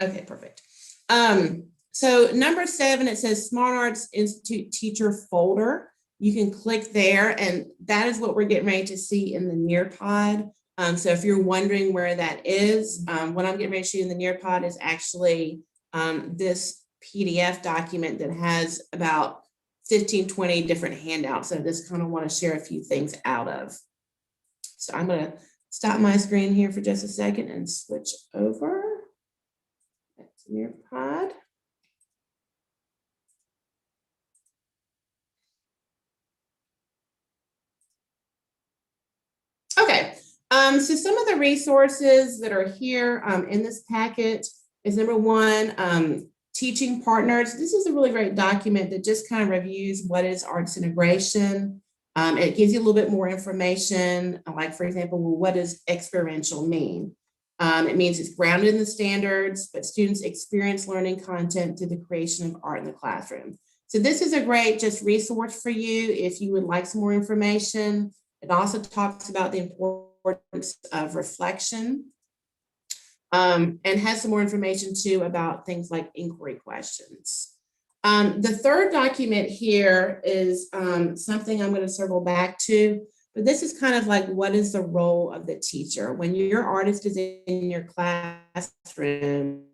S1: Okay, perfect. So number 7, it says SmartARTS Institute Teacher Folder. You can click there, and that is what we're getting ready to see in the Nearpod. So if you're wondering where that is, what I'm getting ready to show you in the Nearpod is actually this PDF document that has about 15, 20 different handouts. So I just kind of want to share a few things out of. So I'm going to stop my screen here for just a second and switch over. That's Nearpod. Okay. So some of the resources that are here in this packet is number 1, teaching partners. This is a really great document that just kind of reviews what is arts integration. It gives you a little bit more information, like for example, well, what does experiential mean? It means it's grounded in the standards, but students experience learning content through the creation of art in the classroom. So this is a great just resource for you if you would like some more information. It also talks about the importance importance of reflection, and has some more information too about things like inquiry questions. The third document here is something I'm going to circle back to, but this is kind of like, what is the role of the teacher? When your artist is in your classroom,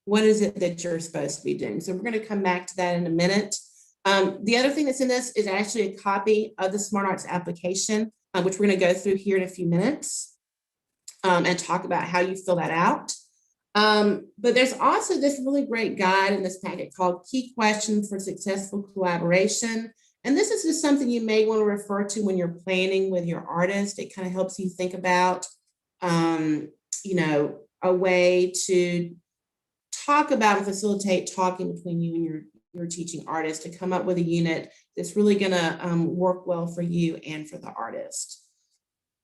S1: what is it that you're supposed to be doing? So we're going to come back to that in a minute. The other thing that's in this is actually a copy of the SmartARTS application, which we're going to go through here in a few minutes and talk about how you fill that out. But there's also this really great guide in this packet called Key Questions for Successful Collaboration. And this is just something you may want to refer to when you're planning with your artist. It kind of helps you think about, you know, a way to talk about and facilitate talking between you and your teaching artist to come up with a unit that's really going to work well for you and for the artist.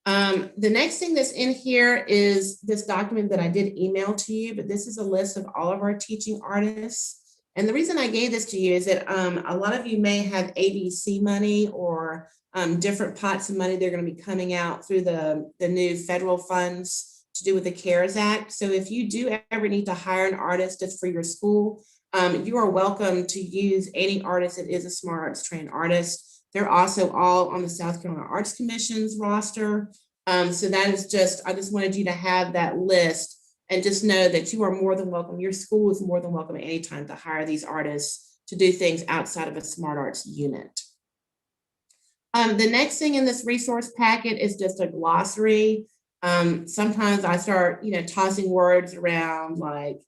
S1: The next thing that's in here is this document that I did email to you, but this is a list of all of our teaching artists. And the reason I gave this to you is that a lot of you may have ABC money or different pots of money. They're going to be coming out through the new federal funds to do with the CARES Act. So if you do ever need to hire an artist just for your school, you are welcome to use any artist that is a SmartARTS trained artist. They're also all on the South Carolina Arts Commission's roster. So that is just, I just wanted you to have that list and just know that you are more than welcome. Your school is more than welcome at any time to hire these artists to do things outside of a SmartARTS unit. The next thing in this resource packet is just a glossary. Sometimes I start, you know, tossing words around like,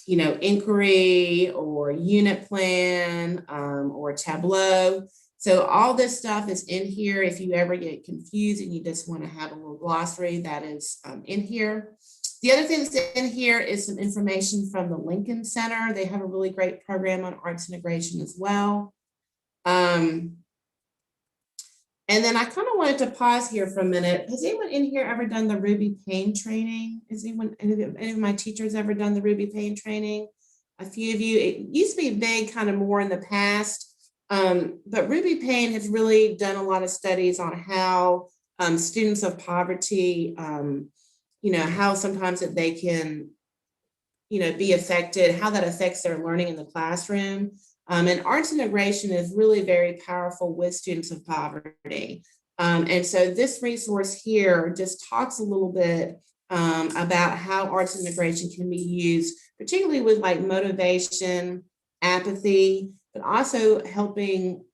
S1: you know, inquiry or unit plan or tableau. So all this stuff is in here. If you ever get confused and you just want to have a little glossary, that is in here. The other thing that's in here is some information from the Lincoln Center. They have a really great program on arts integration as well. And then I kind of wanted to pause here for a minute. Has anyone in here ever done the Ruby Payne training? Has any of my teachers ever done the Ruby Payne training? A few of you. It used to be big kind of more in the past, but Ruby Payne has really done a lot of studies on how students of poverty, you know, how sometimes that they can, you know, be affected, how that affects their learning in the classroom. And arts integration is really very powerful with students of poverty. And so this resource here just talks a little bit about how arts integration can be used, particularly with like motivation, apathy, but also helping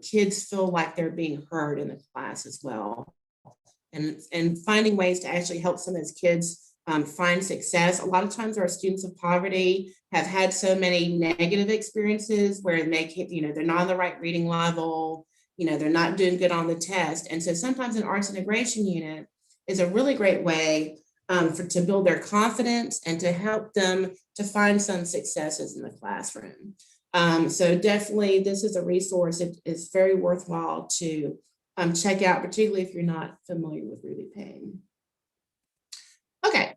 S1: kids feel like they're being heard in the class as well. And finding ways to actually help some of those kids find success. A lot of times our students of poverty have had so many negative experiences where they can't, you know, they're not on the right reading level, you know, they're not doing good on the test. And so sometimes an arts integration unit is a really great way to build their confidence and to help them to find some successes in the classroom. So definitely this is a resource. It is very worthwhile to check out, particularly if you're not familiar with Ruby Payne. Okay.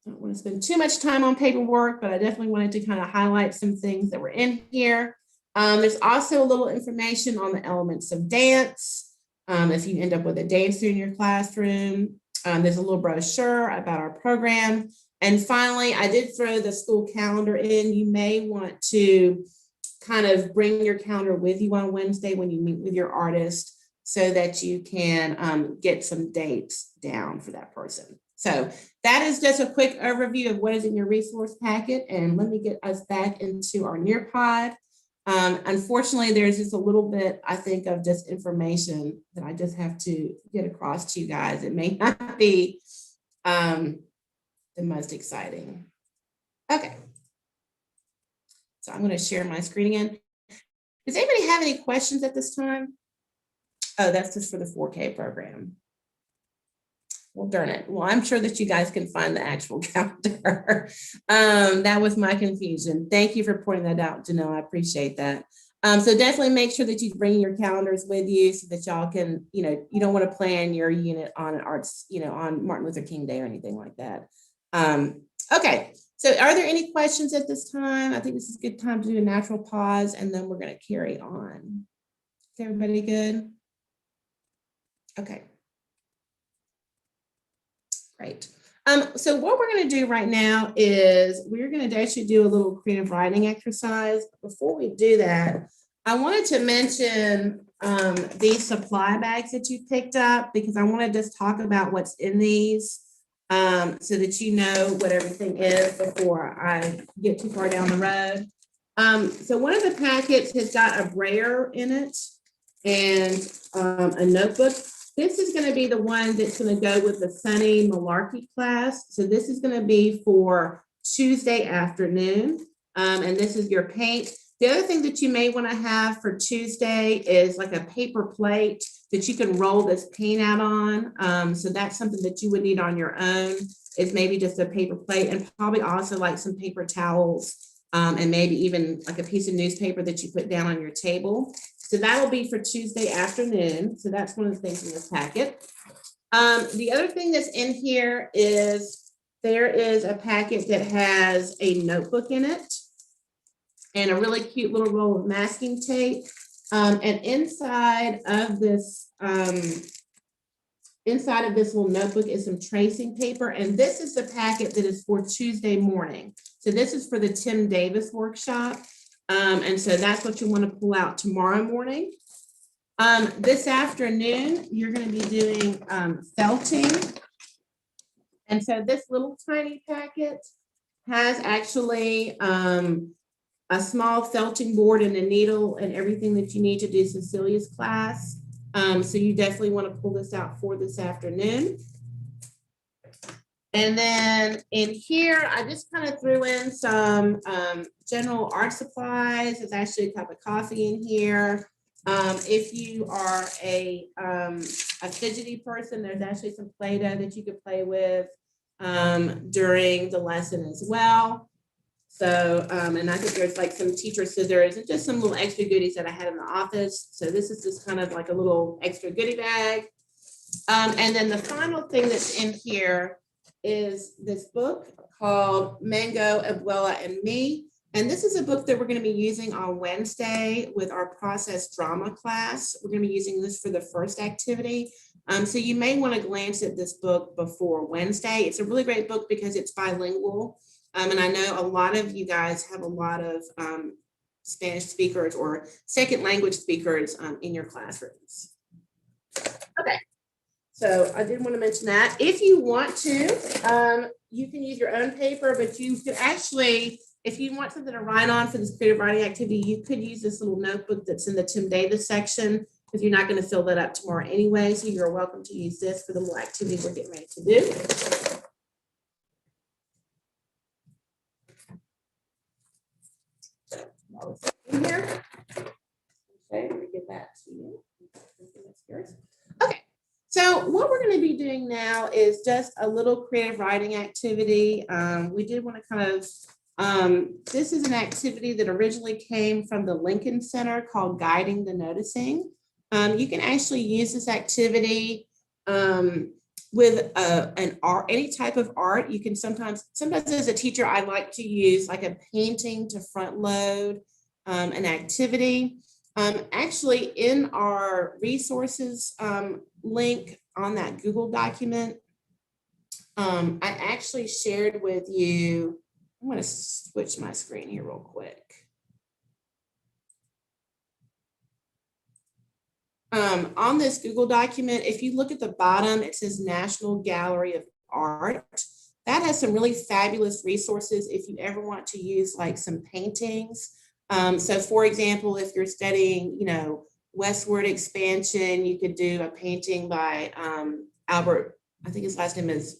S1: I don't want to spend too much time on paperwork, but I definitely wanted to kind of highlight some things that were in here. There's also a little information on the elements of dance. If you end up with a dancer in your classroom, there's a little brochure about our program. And finally, I did throw the school calendar in. You may want to kind of bring your calendar with you on Wednesday when you meet with your artist so that you can get some dates down for that person. So that is just a quick overview of what is in your resource packet. And let me get us back into our Nearpod. Unfortunately, there's just a little bit, I think, of just information that I just have to get across to you guys. It may not be the most exciting. Okay. So I'm going to share my screen again. Does anybody have any questions at this time? Oh, that's just for the 4K program. Well, darn it. Well, I'm sure that you guys can find the actual calendar. That was my confusion. Thank you for pointing that out, Janelle. I appreciate that. So definitely make sure that you bring your calendars with you so that y'all can, you know, you don't want to plan your unit on an arts, you know, on Martin Luther King Day or anything like that. Okay. So are there any questions at this time? I think this is a good time to do a natural pause and then we're going to carry on. Is everybody good? Okay. Great. So what we're going to do right now is we're going to actually do a little creative writing exercise. Before we do that, I wanted to mention these supply bags that you picked up, because I want to just talk about what's in these so that you know what everything is before I get too far down the road. So one of the packets has got a brayer in it and a notebook. This is going to be the one that's going to go with the Sunny Malarkey class. So this is going to be for Tuesday afternoon. And this is your paint. The other thing that you may want to have for Tuesday is like a paper plate that you can roll this paint out on. So that's something that you would need on your own, is maybe just a paper plate, and probably also like some paper towels, and maybe even like a piece of newspaper that you put down on your table. So that will be for Tuesday afternoon. So that's one of the things in this packet. The other thing that's in here is there is a packet that has a notebook in it and a really cute little roll of masking tape. And inside of this little notebook is some tracing paper. And this is the packet that is for Tuesday morning. So this is for the Tim Davis workshop. And so that's what you want to pull out tomorrow morning. This afternoon, you're going to be doing felting. And so this little tiny packet has actually a small felting board and a needle and everything that you need to do Cecilia's class. So you definitely want to pull this out for this afternoon. And then in here, I just kind of threw in some general art supplies. There's actually a cup of coffee in here. If you are a fidgety person, there's actually some Play-Doh that you could play with during the lesson as well. So, and I think there's like some teacher scissors and just some little extra goodies that I had in the office. So this is just kind of like a little extra goodie bag. And then the final thing that's in here is this book called Mango, Abuela, and Me. And this is a book that we're going to be using on Wednesday with our process drama class. We're going to be using this for the first activity. So you may want to glance at this book before Wednesday. It's a really great book because it's bilingual. And I know a lot of you guys have a lot of Spanish speakers or second language speakers in your classrooms. Okay. So I did want to mention that. If you want to, you can use your own paper, but you could actually, if you want something to write on for this creative writing activity, you could use this little notebook that's in the Tim Davis section, because you're not going to fill that up tomorrow anyway. So you're welcome to use this for the little activity we're getting ready to do. In here. Okay, let me get that to you. Okay. So what we're going to be doing now is just a little creative writing activity. We did want to kind of, this is an activity that originally came from the Lincoln Center called Guiding the Noticing. You can actually use this activity with any type of art. You can sometimes as a teacher, I like to use like a painting to front load an activity. Actually, in our resources link on that Google document, I actually shared with you, I'm going to switch my screen here real quick. On this Google document, if you look at the bottom, it says National Gallery of Art. That has some really fabulous resources if you ever want to use like some paintings. So for example, if you're studying, westward expansion, you could do a painting by Albert, I think his last name is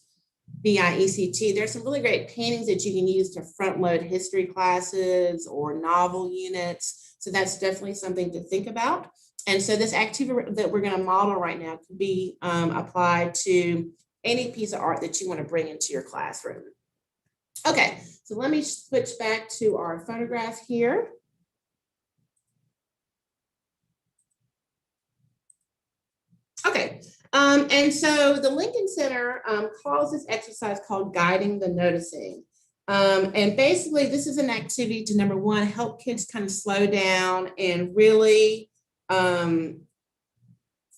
S1: Biect. There's some really great paintings that you can use to front load history classes or novel units. So that's definitely something to think about. And so this activity that we're going to model right now could be applied to any piece of art that you want to bring into your classroom. Okay, so let me switch back to our photograph here. Okay, and so the Lincoln Center calls this exercise called Guiding the Noticing. And basically this is an activity to, number one, help kids kind of slow down and really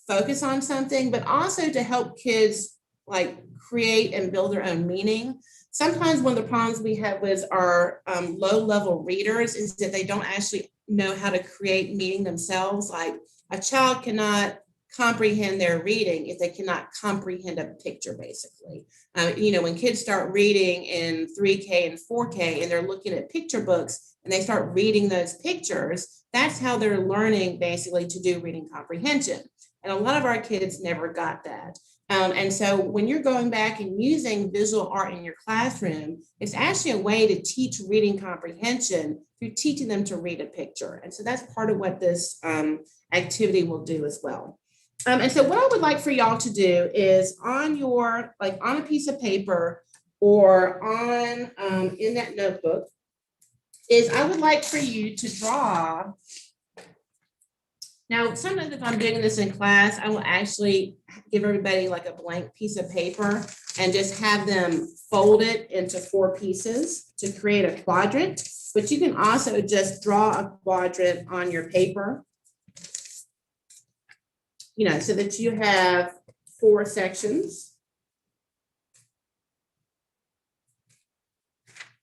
S1: focus on something, but also to help kids like create and build their own meaning. Sometimes one of the problems we have with our low-level readers is that they don't actually know how to create meaning themselves. Like a child cannot comprehend their reading if they cannot comprehend a picture, basically. You know, when kids start reading in 3K and 4K and they're looking at picture books and they start reading those pictures, that's how they're learning basically to do reading comprehension. And a lot of our kids never got that. And so when you're going back and using visual art in your classroom, it's actually a way to teach reading comprehension through teaching them to read a picture. And so that's part of what this activity will do as well. And so what I would like for y'all to do is on your, like on a piece of paper or on in that notebook, is I would like for you to draw. Now, sometimes if I'm doing this in class, I will actually give everybody like a blank piece of paper and just have them fold it into 4 pieces to create a quadrant. But you can also just draw a quadrant on your paper, you know, so that you have 4 sections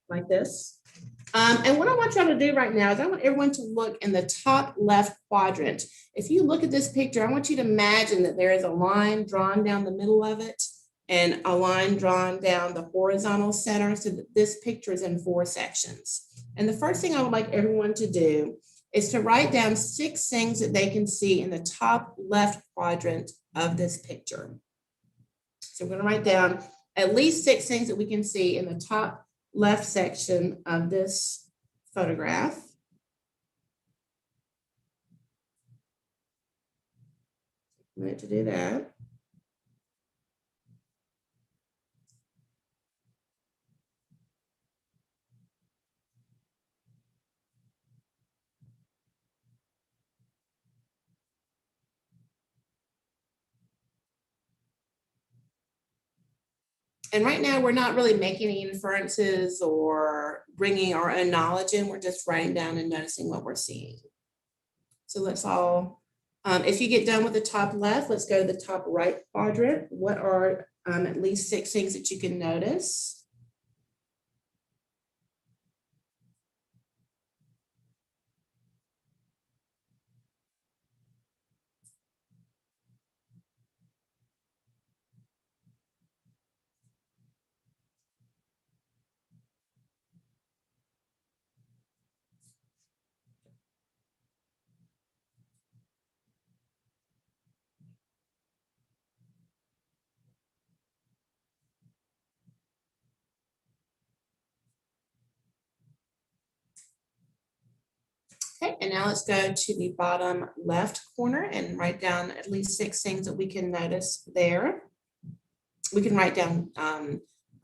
S1: like this. And what I want y'all to do right now is I want everyone to look in the top left quadrant. If you look at this picture, I want you to imagine that there is a line drawn down the middle of it and a line drawn down the horizontal center so that this picture is in 4 sections. And the first thing I would like everyone to do is to write down 6 things that they can see in the top left quadrant of this picture. So we're going to write down at least 6 things that we can see in the top left section of this photograph. A minute to do that. And right now, we're not really making any inferences or bringing our own knowledge in. We're just writing down and noticing what we're seeing. So let's all, if you get done with the top left, let's go to the top right quadrant. What are at least 6 things that you can notice? Okay, and now let's go to the bottom left corner and write down at least 6 things that we can notice there. We can write down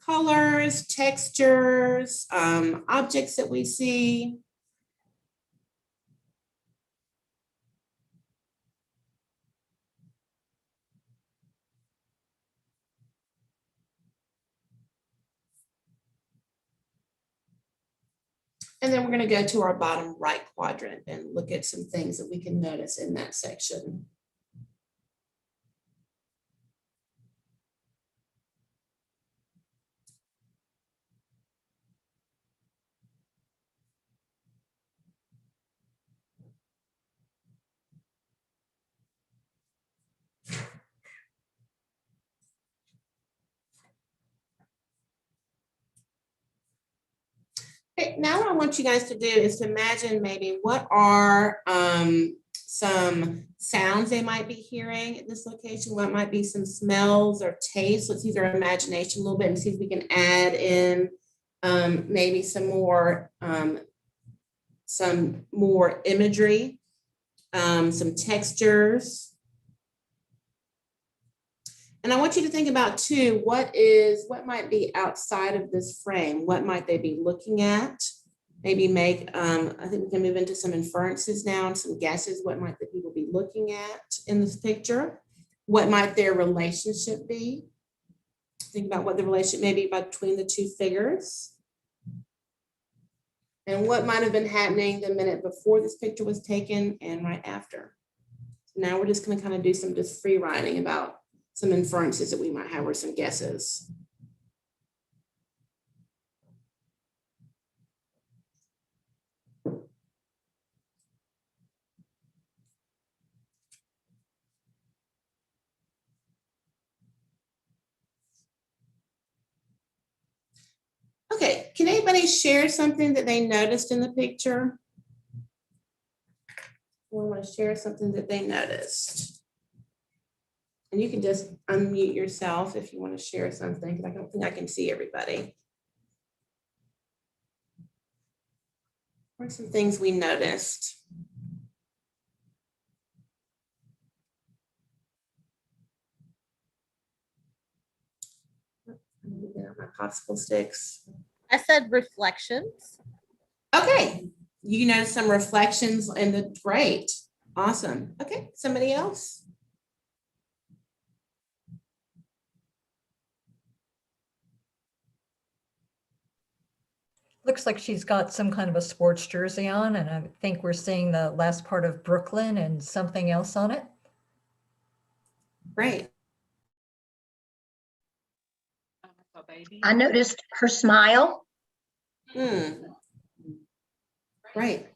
S1: colors, textures, objects that we see. And then we're going to go to our bottom right quadrant and look at some things that we can notice in that section. Okay, now what I want you guys to do is to imagine maybe what are some sounds they might be hearing at this location, what might be some smells or tastes. Let's use our imagination a little bit and see if we can add in maybe some more imagery, some textures. And I want you to think about too, what might be outside of this frame? What might they be looking at? Maybe make, I think we can move into some inferences now and some guesses. What might the people be looking at in this picture? What might their relationship be? Think about what the relationship may be between the 2 figures. And what might have been happening the minute before this picture was taken and right after. So now we're just going to kind of do some free writing about some inferences that we might have or some guesses. Okay, can anybody share something that they noticed in the picture? We want to share something that they noticed. And you can just unmute yourself if you want to share something, because I don't think I can see everybody. What are some things we noticed? Let me get out my popsicle sticks.
S13: I said reflections.
S1: Okay, you noticed some reflections in the, great, awesome. Okay, somebody else?
S14: Looks like she's got some kind of a sports jersey on, and I think we're seeing the last part of Brooklyn and something else on it.
S1: Great.
S7: I noticed her smile.
S1: Right.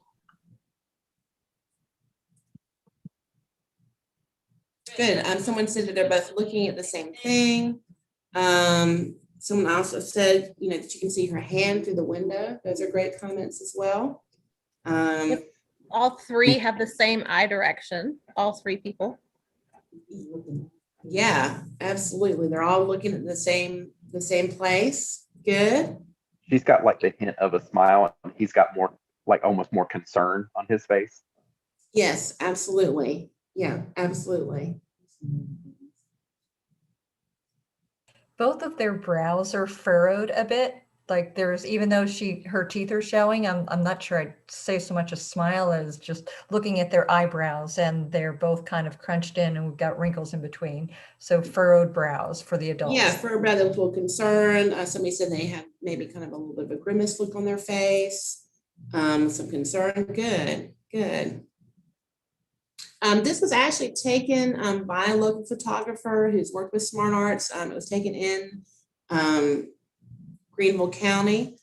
S1: Good. Someone said that they're both looking at the same thing. Someone also said, you know, that you can see her hand through the window. Those are great comments as well.
S13: All three have the same eye direction, all three people.
S1: Yeah, absolutely. They're all looking at the same place. Good.
S12: She's got like the hint of a smile, and he's got more, like almost more concern on his face.
S1: Yes, absolutely. Yeah, absolutely.
S14: Both of their brows are furrowed a bit. Like there's, even though her teeth are showing, I'm not sure I'd say so much a smile as just looking at their eyebrows, and they're both kind of crunched in and we've got wrinkles in between. So furrowed brows for the adults.
S1: Yeah, for a rather little concern. Somebody said they have maybe kind of a little bit of a grimace look on their face. Some concern. Good, good. This was actually taken by a local photographer who's worked with SmartARTS. It was taken in Greenville County.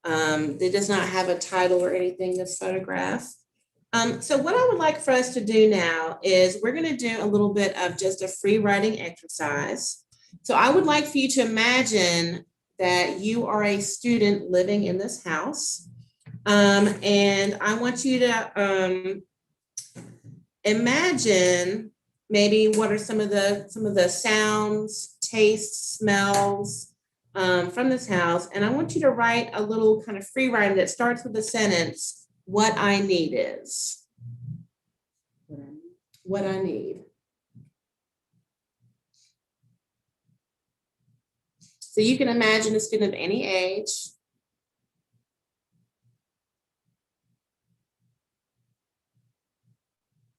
S1: It does not have a title or anything, this photograph. So what I would like for us to do now is we're going to do a little bit of just a free writing exercise. So I would like for you to imagine that you are a student living in this house. And I want you to imagine maybe what are some of the sounds, tastes, smells from this house. And I want you to write a little kind of free writing that starts with the sentence, what I need is. What I need. So you can imagine a student of any age.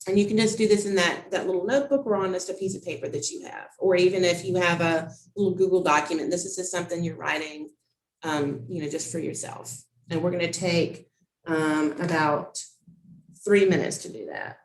S1: And you can just do this in that little notebook or on just a piece of paper that you have, or even if you have a little Google document, this is just something you're writing, just for yourself. And we're going to take about 3 minutes to do that.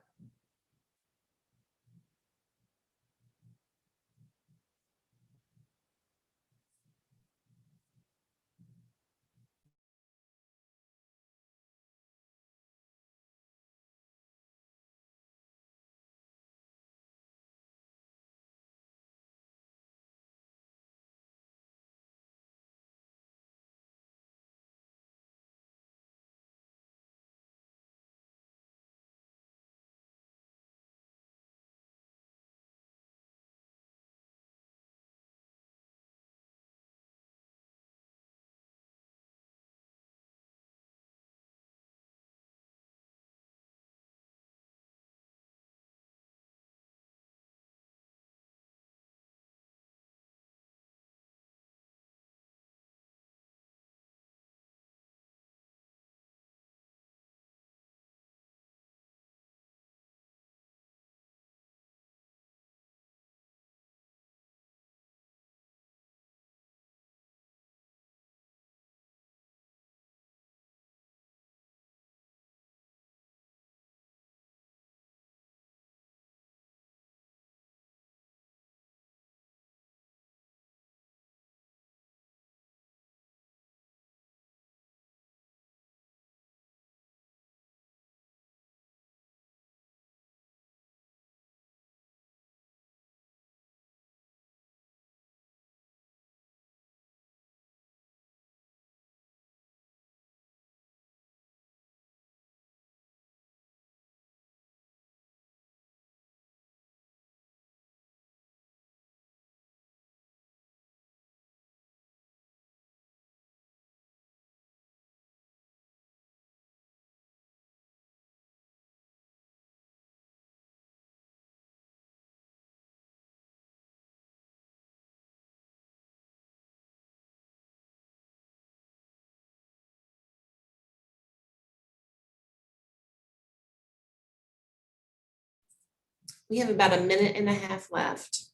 S1: We have about a minute and a half left.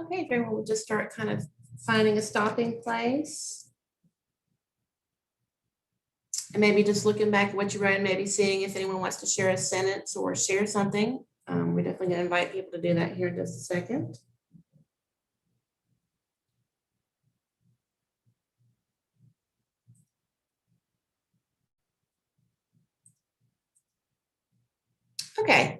S1: Okay, everyone, we'll just start kind of finding a stopping place. And maybe just looking back at what you wrote, and maybe seeing if anyone wants to share a sentence or share something. We're definitely going to invite people to do that here in just a second. Okay,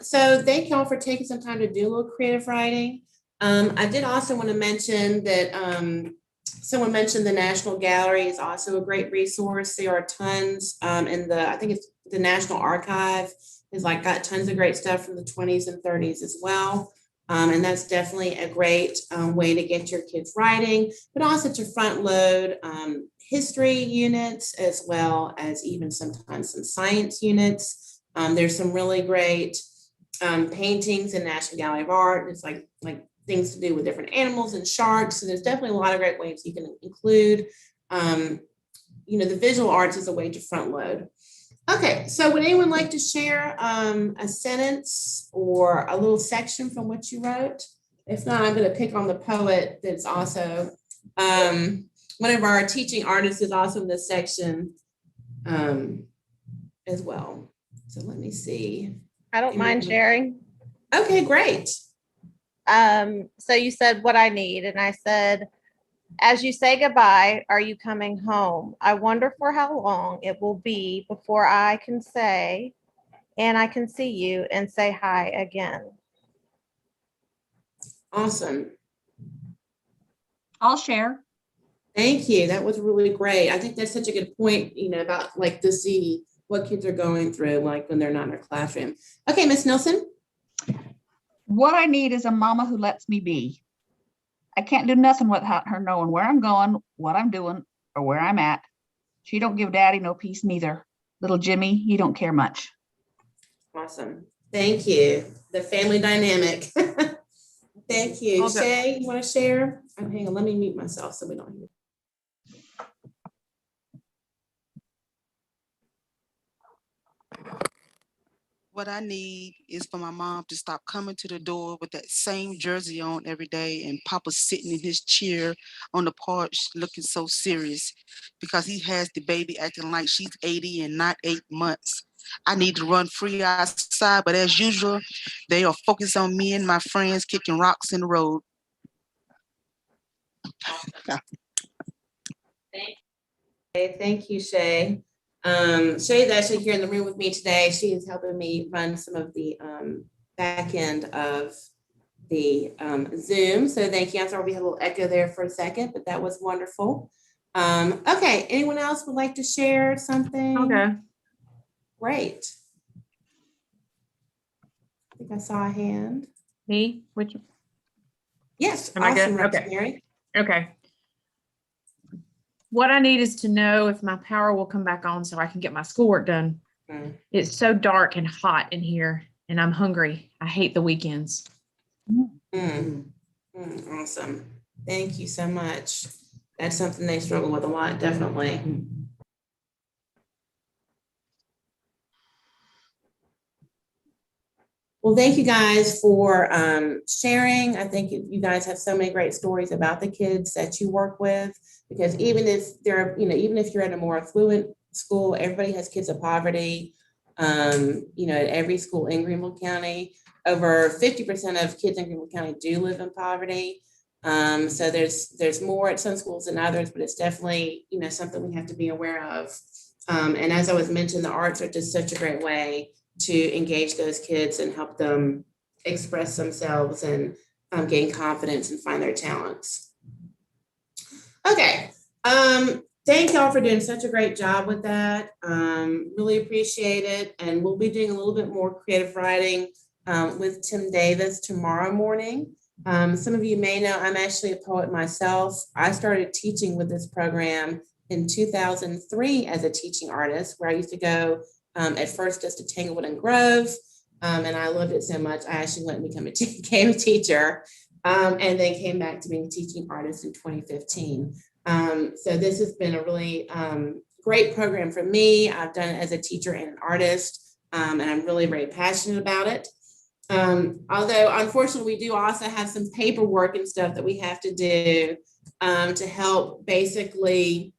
S1: so thank y'all for taking some time to do a little creative writing. I did also want to mention that someone mentioned the National Gallery is also a great resource. There are tons in the, I think it's the National Archive is like got tons of great stuff from the 20s and 30s as well. And that's definitely a great way to get your kids writing, but also to front load history units as well as even sometimes some science units. There's some really great paintings in National Gallery of Art. It's like things to do with different animals and sharks. So there's definitely a lot of great ways you can include, the visual arts as a way to front load. Okay, so would anyone like to share a sentence or a little section from what you wrote? If not, I'm going to pick on the poet that's also one of our teaching artists is also in this section as well. So let me see.
S13: I don't mind sharing.
S1: Okay, great.
S13: So you said what I need, and I said, as you say goodbye, are you coming home? I wonder for how long it will be before I can say, and I can see you and say hi again.
S1: Awesome.
S15: I'll share.
S1: Thank you. That was really great. I think that's such a good point, about like to see what kids are going through, like when they're not in their classroom. Okay, Miss Nelson.
S15: What I need is a mama who lets me be. I can't do nothing without her knowing where I'm going, what I'm doing, or where I'm at. She don't give daddy no peace neither. Little Jimmy, he don't care much.
S1: Awesome. Thank you. The family dynamic. Thank you. Shay, you want to share? Hang on, let me mute myself so we don't hear.
S16: What I need is for my mom to stop coming to the door with that same jersey on every day and Papa sitting in his chair on the porch looking so serious because he has the baby acting like she's 80 and not 8 months. I need to run free outside, but as usual, they are focused on me and my friends kicking rocks in the road.
S1: Thank you, Shay. Shay is actually here in the room with me today. She is helping me run some of the back end of the Zoom. So thank you. I'm sorry we had a little echo there for a second, but that was wonderful. Okay, anyone else would like to share something?
S15: Okay.
S1: Great. I think I saw a hand.
S15: Me? Which?
S1: Yes,
S15: Am I
S1: awesome,
S15: good? Okay.
S1: Rosemary.
S15: Okay. What I need is to know if my power will come back on so I can get my schoolwork done. It's so dark and hot in here and I'm hungry. I hate the weekends.
S1: Awesome. Thank you so much. That's something they struggle with a lot, definitely. Well, Well, thank you guys for sharing. I think you guys have so many great stories about the kids that you work with, because even if they're, even if you're at a more affluent school, everybody has kids of poverty. At every school in Greenville County, over 50% of kids in Greenville County do live in poverty. So there's more at some schools than others, but it's definitely, something we have to be aware of. And as I was mentioned, the arts are just such a great way to engage those kids and help them express themselves and gain confidence and find their talents. Okay. Thank y'all for doing such a great job with that. Really appreciate it. And we'll be doing a little bit more creative writing with Tim Davis tomorrow morning. Some of you may know I'm actually a poet myself. I started teaching with this program in 2003 as a teaching artist, where I used to go at first just to Tanglewood and Grove. And I loved it so much, I actually went and became a teacher, and then came back to being a teaching artist in 2015. So this has been a really great program for me. I've done it as a teacher and an artist, and I'm really very passionate about it. Although unfortunately, we do also have some paperwork and stuff that we have to do to help basically,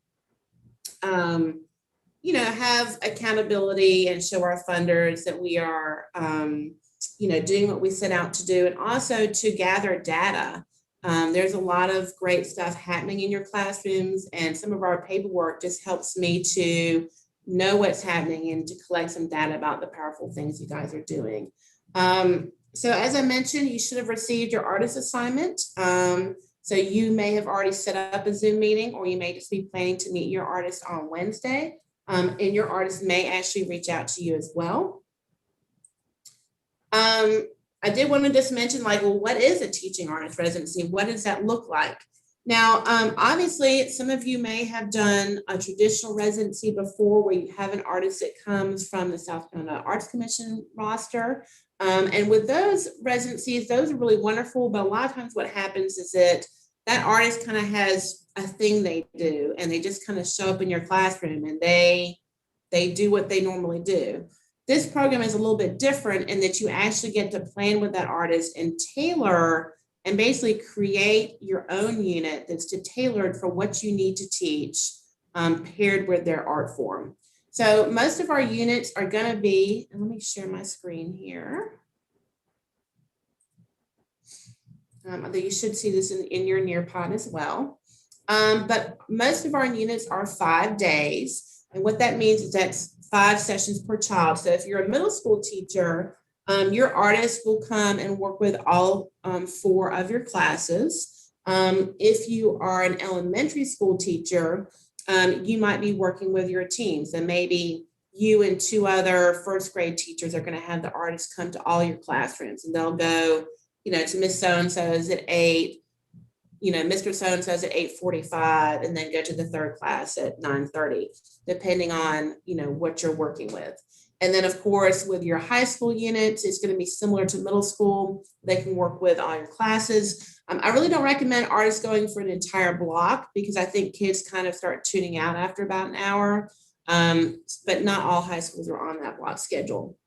S1: have accountability and show our funders that we are, doing what we set out to do, and also to gather data. There's a lot of great stuff happening in your classrooms, and some of our paperwork just helps me to know what's happening and to collect some data about the powerful things you guys are doing. So as I mentioned, you should have received your artist assignment. So you may have already set up a Zoom meeting, or you may just be planning to meet your artist on Wednesday. And your artist may actually reach out to you as well. I did want to just mention, what is a teaching artist residency? What does that look like? Now, obviously, some of you may have done a traditional residency before, where you have an artist that comes from the South Carolina Arts Commission roster. And with those residencies, those are really wonderful. But a lot of times what happens is that artist kind of has a thing they do, and they just kind of show up in your classroom, and they do what they normally do. This program is a little bit different in that you actually get to plan with that artist and tailor and basically create your own unit that's tailored for what you need to teach, paired with their art form. So most of our units are going to be, and let me share my screen here. You should see this in your Nearpod as well. But most of our units are 5 days. And what that means is that's 5 sessions per child. So if you're a middle school teacher, your artist will come and work with all 4 of your classes. If you are an elementary school teacher, you might be working with your teams, and maybe you and 2 other first grade teachers are going to have the artist come to all your classrooms, and they'll go, to Miss So-and-so's at 8, Mr. So-and-so's at 8:45, and then go to the 3rd class at 9:30, depending on, what you're working with. And then of course, with your high school units, it's going to be similar to middle school. They can work with all your classes. I really don't recommend artists going for an entire block, because I think kids kind of start tuning out after about an hour, but not all high schools are on that block schedule.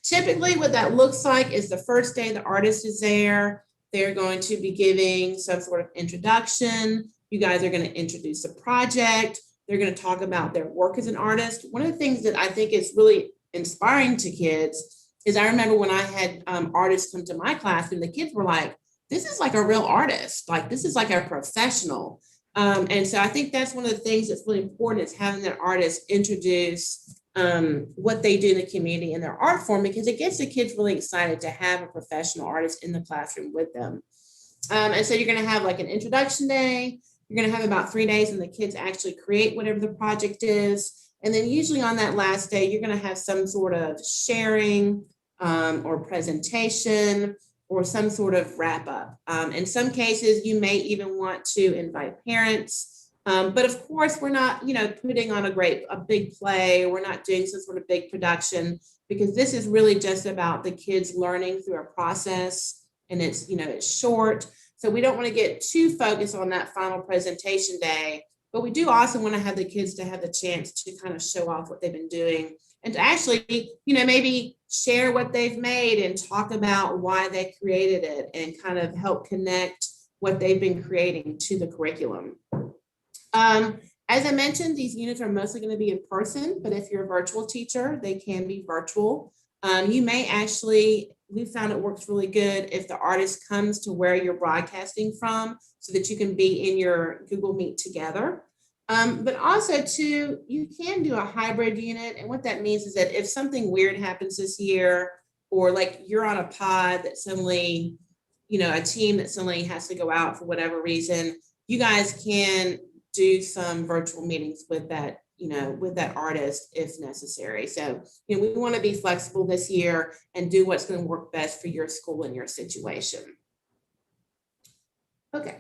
S1: Typically what that looks like is the first day the artist is there, they're going to be giving some sort of introduction. You guys are going to introduce the project. They're going to talk about their work as an artist. One of the things that I think is really inspiring to kids is, I remember when I had artists come to my classroom, the kids were like, this is like a real artist. Like, this is like a professional. And so I think that's one of the things that's really important, is having that artist introduce what they do in the community in their art form, because it gets the kids really excited to have a professional artist in the classroom with them. And so you're going to have like an introduction day. You're going to have about 3 days when the kids actually create whatever the project is. And then usually on that last day, you're going to have some sort of sharing or presentation or some sort of wrap up. In some cases, you may even want to invite parents. But of course, we're not, putting on a big play. We're not doing some sort of big production, because this is really just about the kids learning through a process, and it's, it's short. So we don't want to get too focused on that final presentation day, but we do also want to have the kids to have the chance to kind of show off what they've been doing and to actually, maybe share what they've made and talk about why they created it and kind of help connect what they've been creating to the curriculum. As I mentioned, these units are mostly going to be in person, but if you're a virtual teacher, they can be virtual. You may actually, we found it works really good if the artist comes to where you're broadcasting from so that you can be in your Google Meet together. But also too, you can do a hybrid unit. And what that means is that if something weird happens this year, or like you're on a pod that suddenly, a team that suddenly has to go out for whatever reason, you guys can do some virtual meetings with that, with that artist if necessary. So, we want to be flexible this year and do what's going to work best for your school and your situation. Okay.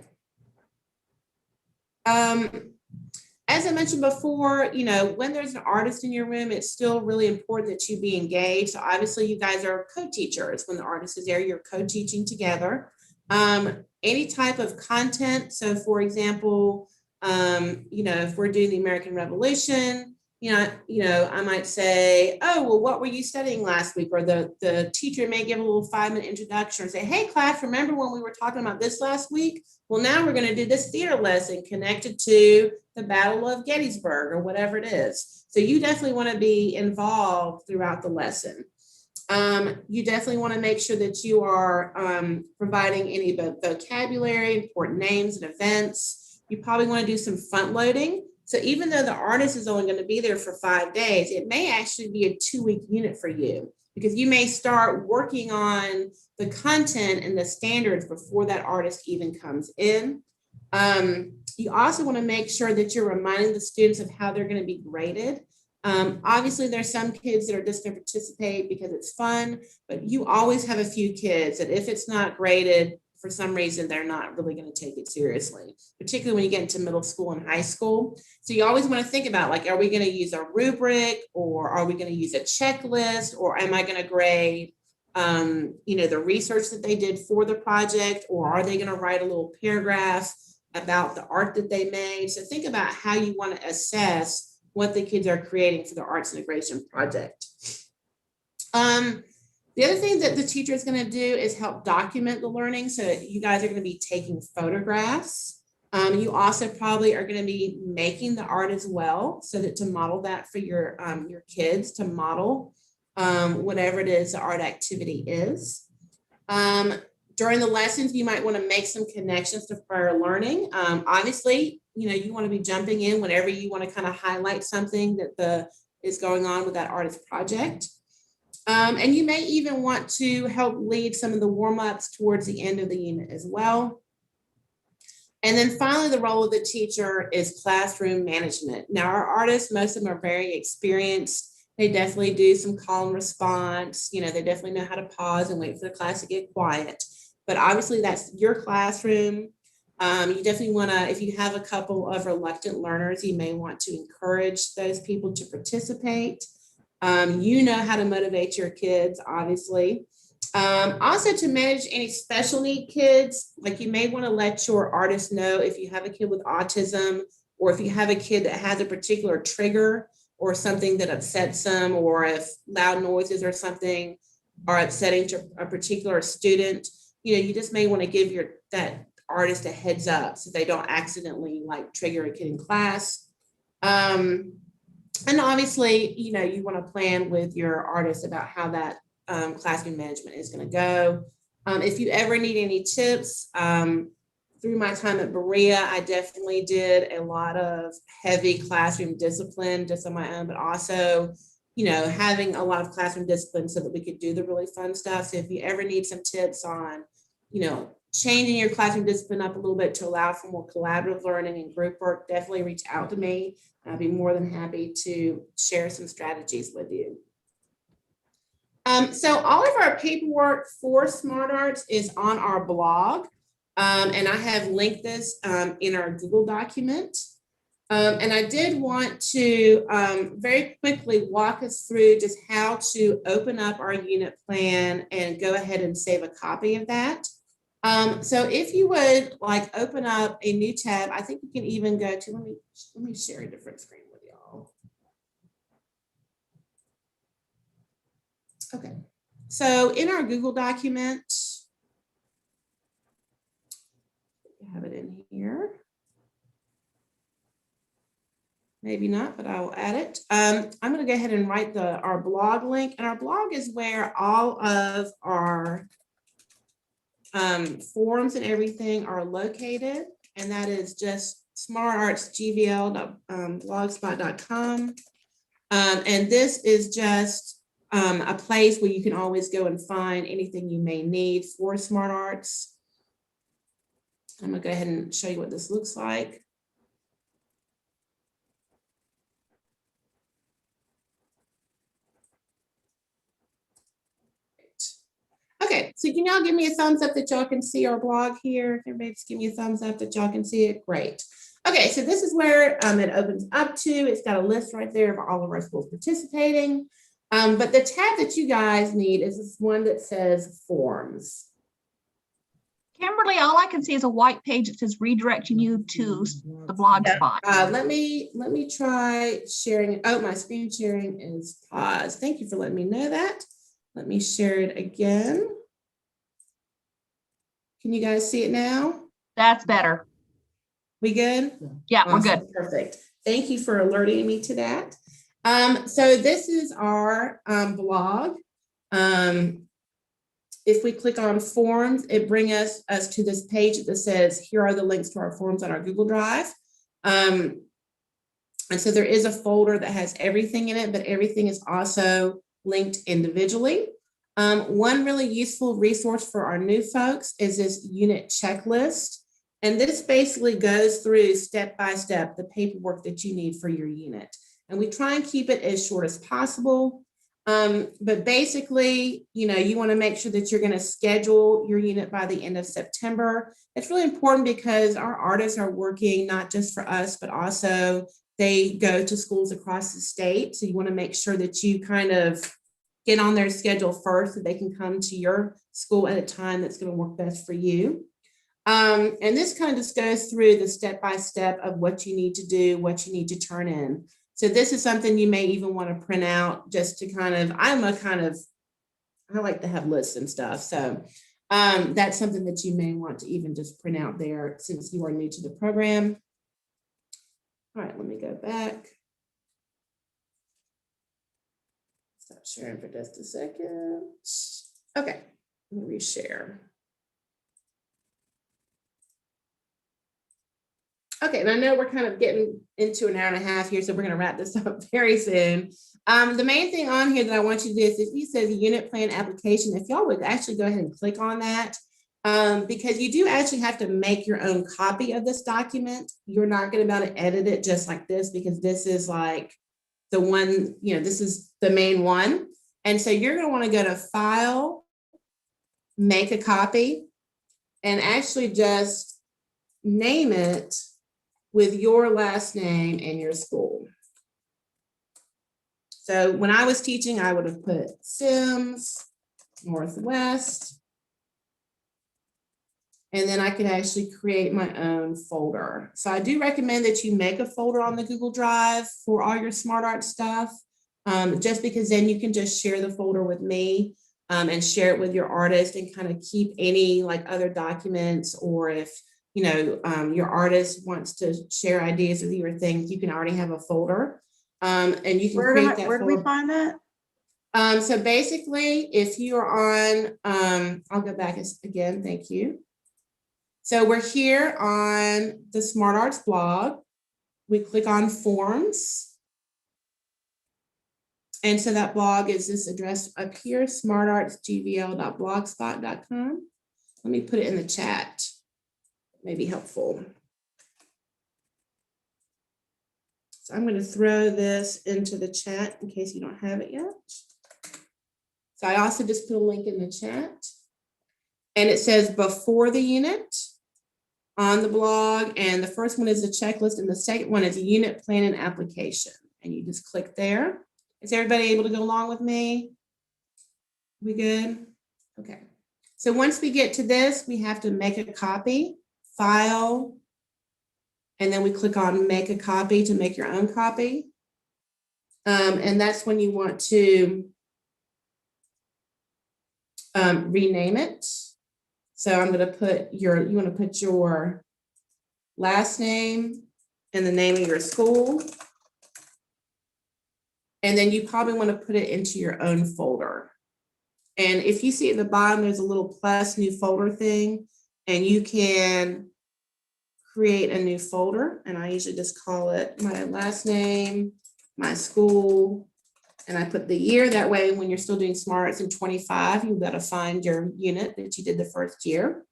S1: As I mentioned before, when there's an artist in your room, it's still really important that you be engaged. So obviously you guys are co-teachers. When the artist is there, you're co-teaching together. Any type of content. So for example, if we're doing the American Revolution, I might say, oh, well, what were you studying last week? Or the teacher may give a little 5-minute introduction and say, hey, class, remember when we were talking about this last week? Well, now we're going to do this theater lesson connected to the Battle of Gettysburg or whatever it is. So you definitely want to be involved throughout the lesson. You definitely want to make sure that you are providing any vocabulary, important names and events. You probably want to do some front loading. So even though the artist is only going to be there for 5 days, it may actually be a 2-week unit for you because you may start working on the content and the standards before that artist even comes in. You also want to make sure that you're reminding the students of how they're going to be graded. Obviously, there's some kids that are just going to participate because it's fun, but you always have a few kids that if it's not graded, for some reason, they're not really going to take it seriously, particularly when you get into middle school and high school. So you always want to think about, like, are we going to use a rubric or are we going to use a checklist, or am I going to grade, the research that they did for the project, or are they going to write a little paragraph about the art that they made? So think about how you want to assess what the kids are creating for the arts integration project. The other thing that the teacher is going to do is help document the learning. So you guys are going to be taking photographs. You also probably are going to be making the art as well, so that to model that for your kids, to model whatever it is the art activity is. During the lessons, you might want to make some connections to prior learning. Obviously, you want to be jumping in whenever you want to kind of highlight something that is going on with that artist project. And you may even want to help lead some of the warm-ups towards the end of the unit as well. And then finally, the role of the teacher is classroom management. Now, our artists, most of them are very experienced. They definitely do some call and response. They definitely know how to pause and wait for the class to get quiet. But obviously, that's your classroom. You definitely want to, if you have a couple of reluctant learners, you may want to encourage those people to participate. You know how to motivate your kids, obviously. Also, to manage any special need kids, like you may want to let your artist know if you have a kid with autism, or if you have a kid that has a particular trigger or something that upsets them, or if loud noises or something are upsetting to a particular student, you just may want to give that artist a heads up so they don't accidentally trigger a kid in class. And obviously, you want to plan with your artist about how that classroom management is going to go. If you ever need any tips, through my time at Berea, I definitely did a lot of heavy classroom discipline just on my own, but also, having a lot of classroom discipline so that we could do the really fun stuff. So if you ever need some tips on, changing your classroom discipline up a little bit to allow for more collaborative learning and group work, definitely reach out to me. I'd be more than happy to share some strategies with you. So all of our paperwork for SmartARTS is on our blog, and I have linked this in our Google document. And I did want to very quickly walk us through just how to open up our unit plan and go ahead and save a copy of that. So if you would like open up a new tab, I think you can even go to, let me share a different screen with y'all. Okay, so in our Google document, I have it in here. Maybe not, but I will add it. I'm going to go ahead and write our blog link, and our blog is where all of our forums and everything are located, and that is just smartartsgvl.blogspot.com. And this is just a place where you can always go and find anything you may need for SmartARTS. I'm gonna go ahead and show you what this looks like. Okay, so can y'all give me a thumbs up that y'all can see our blog here? Everybody just give me a thumbs up that y'all can see it. Great. Okay, so this is where it opens up to. It's got a list right there of all of our schools participating. But the tab that you guys need is this one that says forms.
S15: Kimberly, all I can see is a white page that says redirecting you to the blog spot.
S1: Let me try sharing. Oh, my screen sharing is paused. Thank you for letting me know that. Let me share it again. Can you guys see it now?
S15: That's better.
S1: We good?
S15: Yeah,
S1: awesome.
S15: we're good.
S1: Perfect. Thank you for alerting me to that. So this is our blog. If we click on forms, it brings us to this page that says, here are the links to our forms on our Google Drive. And so there is a folder that has everything in it, but everything is also linked individually. One really useful resource for our new folks is this unit checklist. And this basically goes through step by step the paperwork that you need for your unit. And we try and keep it as short as possible. But basically, you know, you want to make sure that you're going to schedule your unit by the end of September. It's really important because our artists are working not just for us, but also they go to schools across the state. So you want to make sure that you kind of get on their schedule first so they can come to your school at a time that's going to work best for you. And this kind of just goes through the step-by-step of what you need to do, what you need to turn in. So this is something you may even want to print out just to kind of, I like to have lists and stuff. So that's something that you may want to even just print out there since you are new to the program. All right, let me go back. Stop sharing for just a second. Okay, let me reshare. Okay, and I know we're kind of getting into an hour and a half here, so we're going to wrap this up very soon. The main thing on here that I want you to do is it says unit plan application. If y'all would actually go ahead and click on that, because you do actually have to make your own copy of this document. You're not going to be able to edit it just like this because this is like the one, you know, this is the main one. And so you're going to want to go to File, Make a Copy, and actually just name it with your last name and your school. So when I was teaching, I would have put Sims, Northwest, and then I could actually create my own folder. So I do recommend that you make a folder on the Google Drive for all your SmartARTS stuff, just because then you can just share the folder with me and share it with your artist and kind of keep any like other documents, or if you know, your artist wants to share ideas with you or things, you can already have a folder. And you can create that.
S10: Where do we find that?
S1: So basically, if you're on, I'll go back again, thank you. So we're here on the SmartARTS blog. We click on forms. And so that blog is this address up here, smartartsgvl.blogspot.com. Let me put it in the chat. May be helpful. So I'm going to throw this into the chat in case you don't have it yet. So I also just put a link in the chat. And it says before the unit on the blog. And the first one is a checklist. And the second one is a unit plan and application. And you just click there. Is everybody able to go along with me? We good? Okay. So once we get to this, we have to make a copy, file, and then we click on make a copy to make your own copy. And that's when you want to rename it. So I'm going to put you want to put your last name and the name of your school. And then you probably want to put it into your own folder. And if you see at the bottom, there's a little plus new folder thing, and you can create a new folder. And I usually just call it my last name, my school, and I put the year. That way, when you're still doing SmartARTS in 25, you've got to find your unit that you did the first year.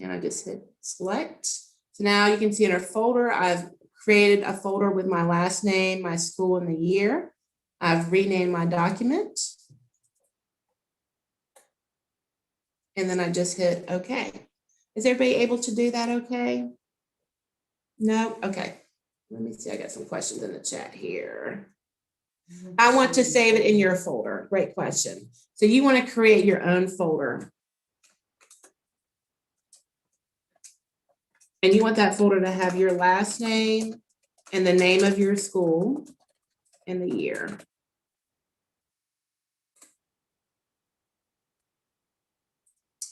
S1: And I just hit select. So now you can see in our folder, I've created a folder with my last name, my school, and the year. I've renamed my document. And then I just hit OK. Is everybody able to do that okay? No? Okay. Let me see. I got some questions in the chat here. I want to save it in your folder. Great question. So you want to create your own folder. And you want that folder to have your last name and the name of your school and the year.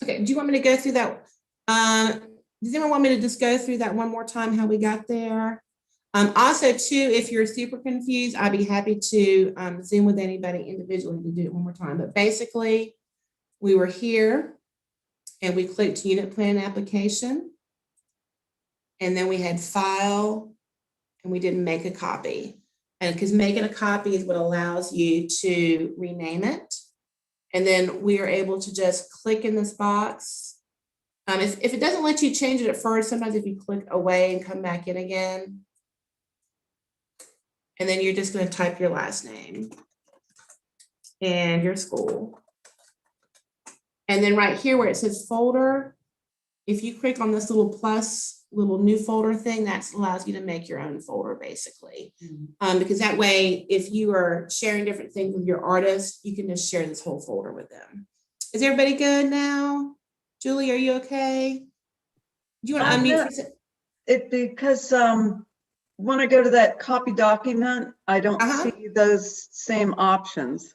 S1: Okay, do you want me to go through that? Does anyone want me to just go through that one more time, how we got there? Also, too, if you're super confused, I'd be happy to Zoom with anybody individually to do it one more time. But basically, we were here and we clicked unit plan application. And then we had file and we didn't make a copy. And because making a copy is what allows you to rename it. And then we are able to just click in this box. If it doesn't let you change it at first, sometimes if you click away and come back in again, and then you're just going to type your last name and your school. And then right here where it says folder, if you click on this little plus, little new folder thing, that allows you to make your own folder basically. Because that way, if you are sharing different things with your artists, you can just share this whole folder with them. Is everybody good now? Julie, are you okay? Do you want to unmute?
S17: Yeah. Because when I go to that copy document, I don't see those same options.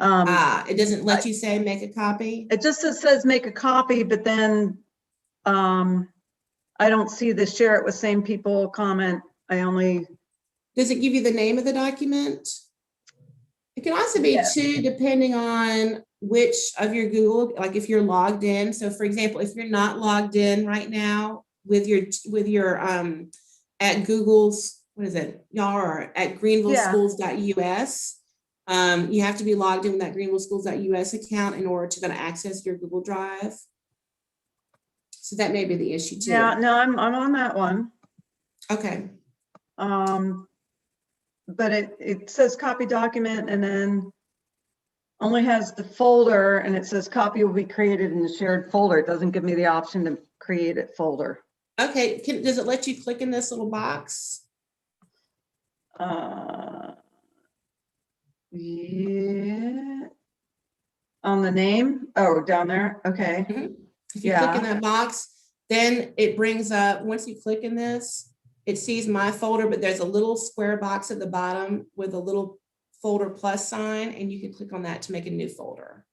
S1: It doesn't let you say make a copy?
S17: It just says make a copy, but then I don't see the share it with same people comment. I only.
S1: Does it give you the name of the document? It can also be too, depending on which of your Google, like if you're logged in. So for example, if you're not logged in right now with your at Google's, what is it? Y'all are at greenvilleschools.us. You have to be logged in with that greenvilleschools.us account in order to access your Google Drive. So that may be the issue too.
S17: Yeah, no, I'm on that one.
S1: Okay.
S17: But it says copy document and then only has the folder and it says copy will be created in the shared folder. It doesn't give me the option to create a folder.
S1: Okay, does it let you click in this little box?
S17: Yeah. On the name? Oh, down there. Okay.
S1: If you click in that box, then it brings up, once you click in this, it sees my folder, but there's a little square box at the bottom with a little folder plus sign, and you can click on that to make a new folder.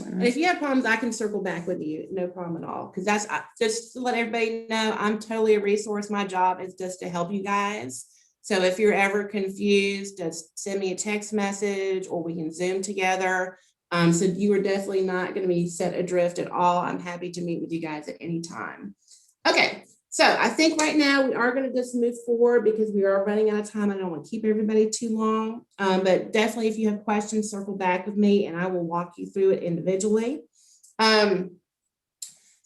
S1: And if you have problems, I can circle back with you, no problem at all. Because that's just to let everybody know, I'm totally a resource. My job is just to help you guys. So if you're ever confused, just send me a text message or we can Zoom together. So you are definitely not going to be set adrift at all. I'm happy to meet with you guys at any time. Okay, so I think right now we are going to just move forward because we are running out of time. I don't want to keep everybody too long, but definitely if you have questions, circle back with me and I will walk you through it individually.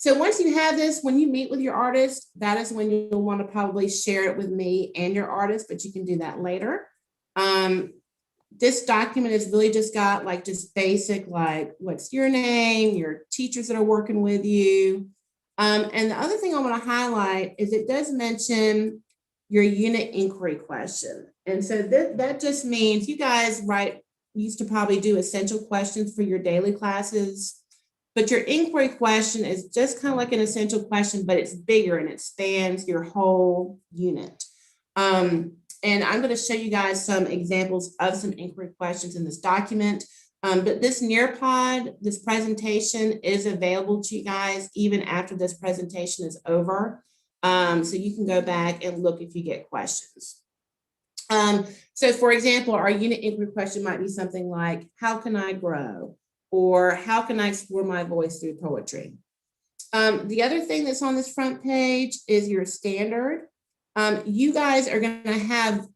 S1: So once you have this, when you meet with your artist, that is when you'll want to probably share it with me and your artist, but you can do that later. This document is really just got like just basic, like what's your name, your teachers that are working with you. And the other thing I want to highlight is it does mention your unit inquiry question. And so that just means you guys used to probably do essential questions for your daily classes, but your inquiry question is just kind of like an essential question, but it's bigger and it spans your whole unit. And I'm going to show you guys some examples of some inquiry questions in this document. But this Nearpod, this presentation is available to you guys even after this presentation is over. So you can go back and look if you get questions. So for example, our unit inquiry question might be something like, how can I grow? Or how can I explore my voice through poetry? The other thing that's on this front page is your standard. You guys are going to have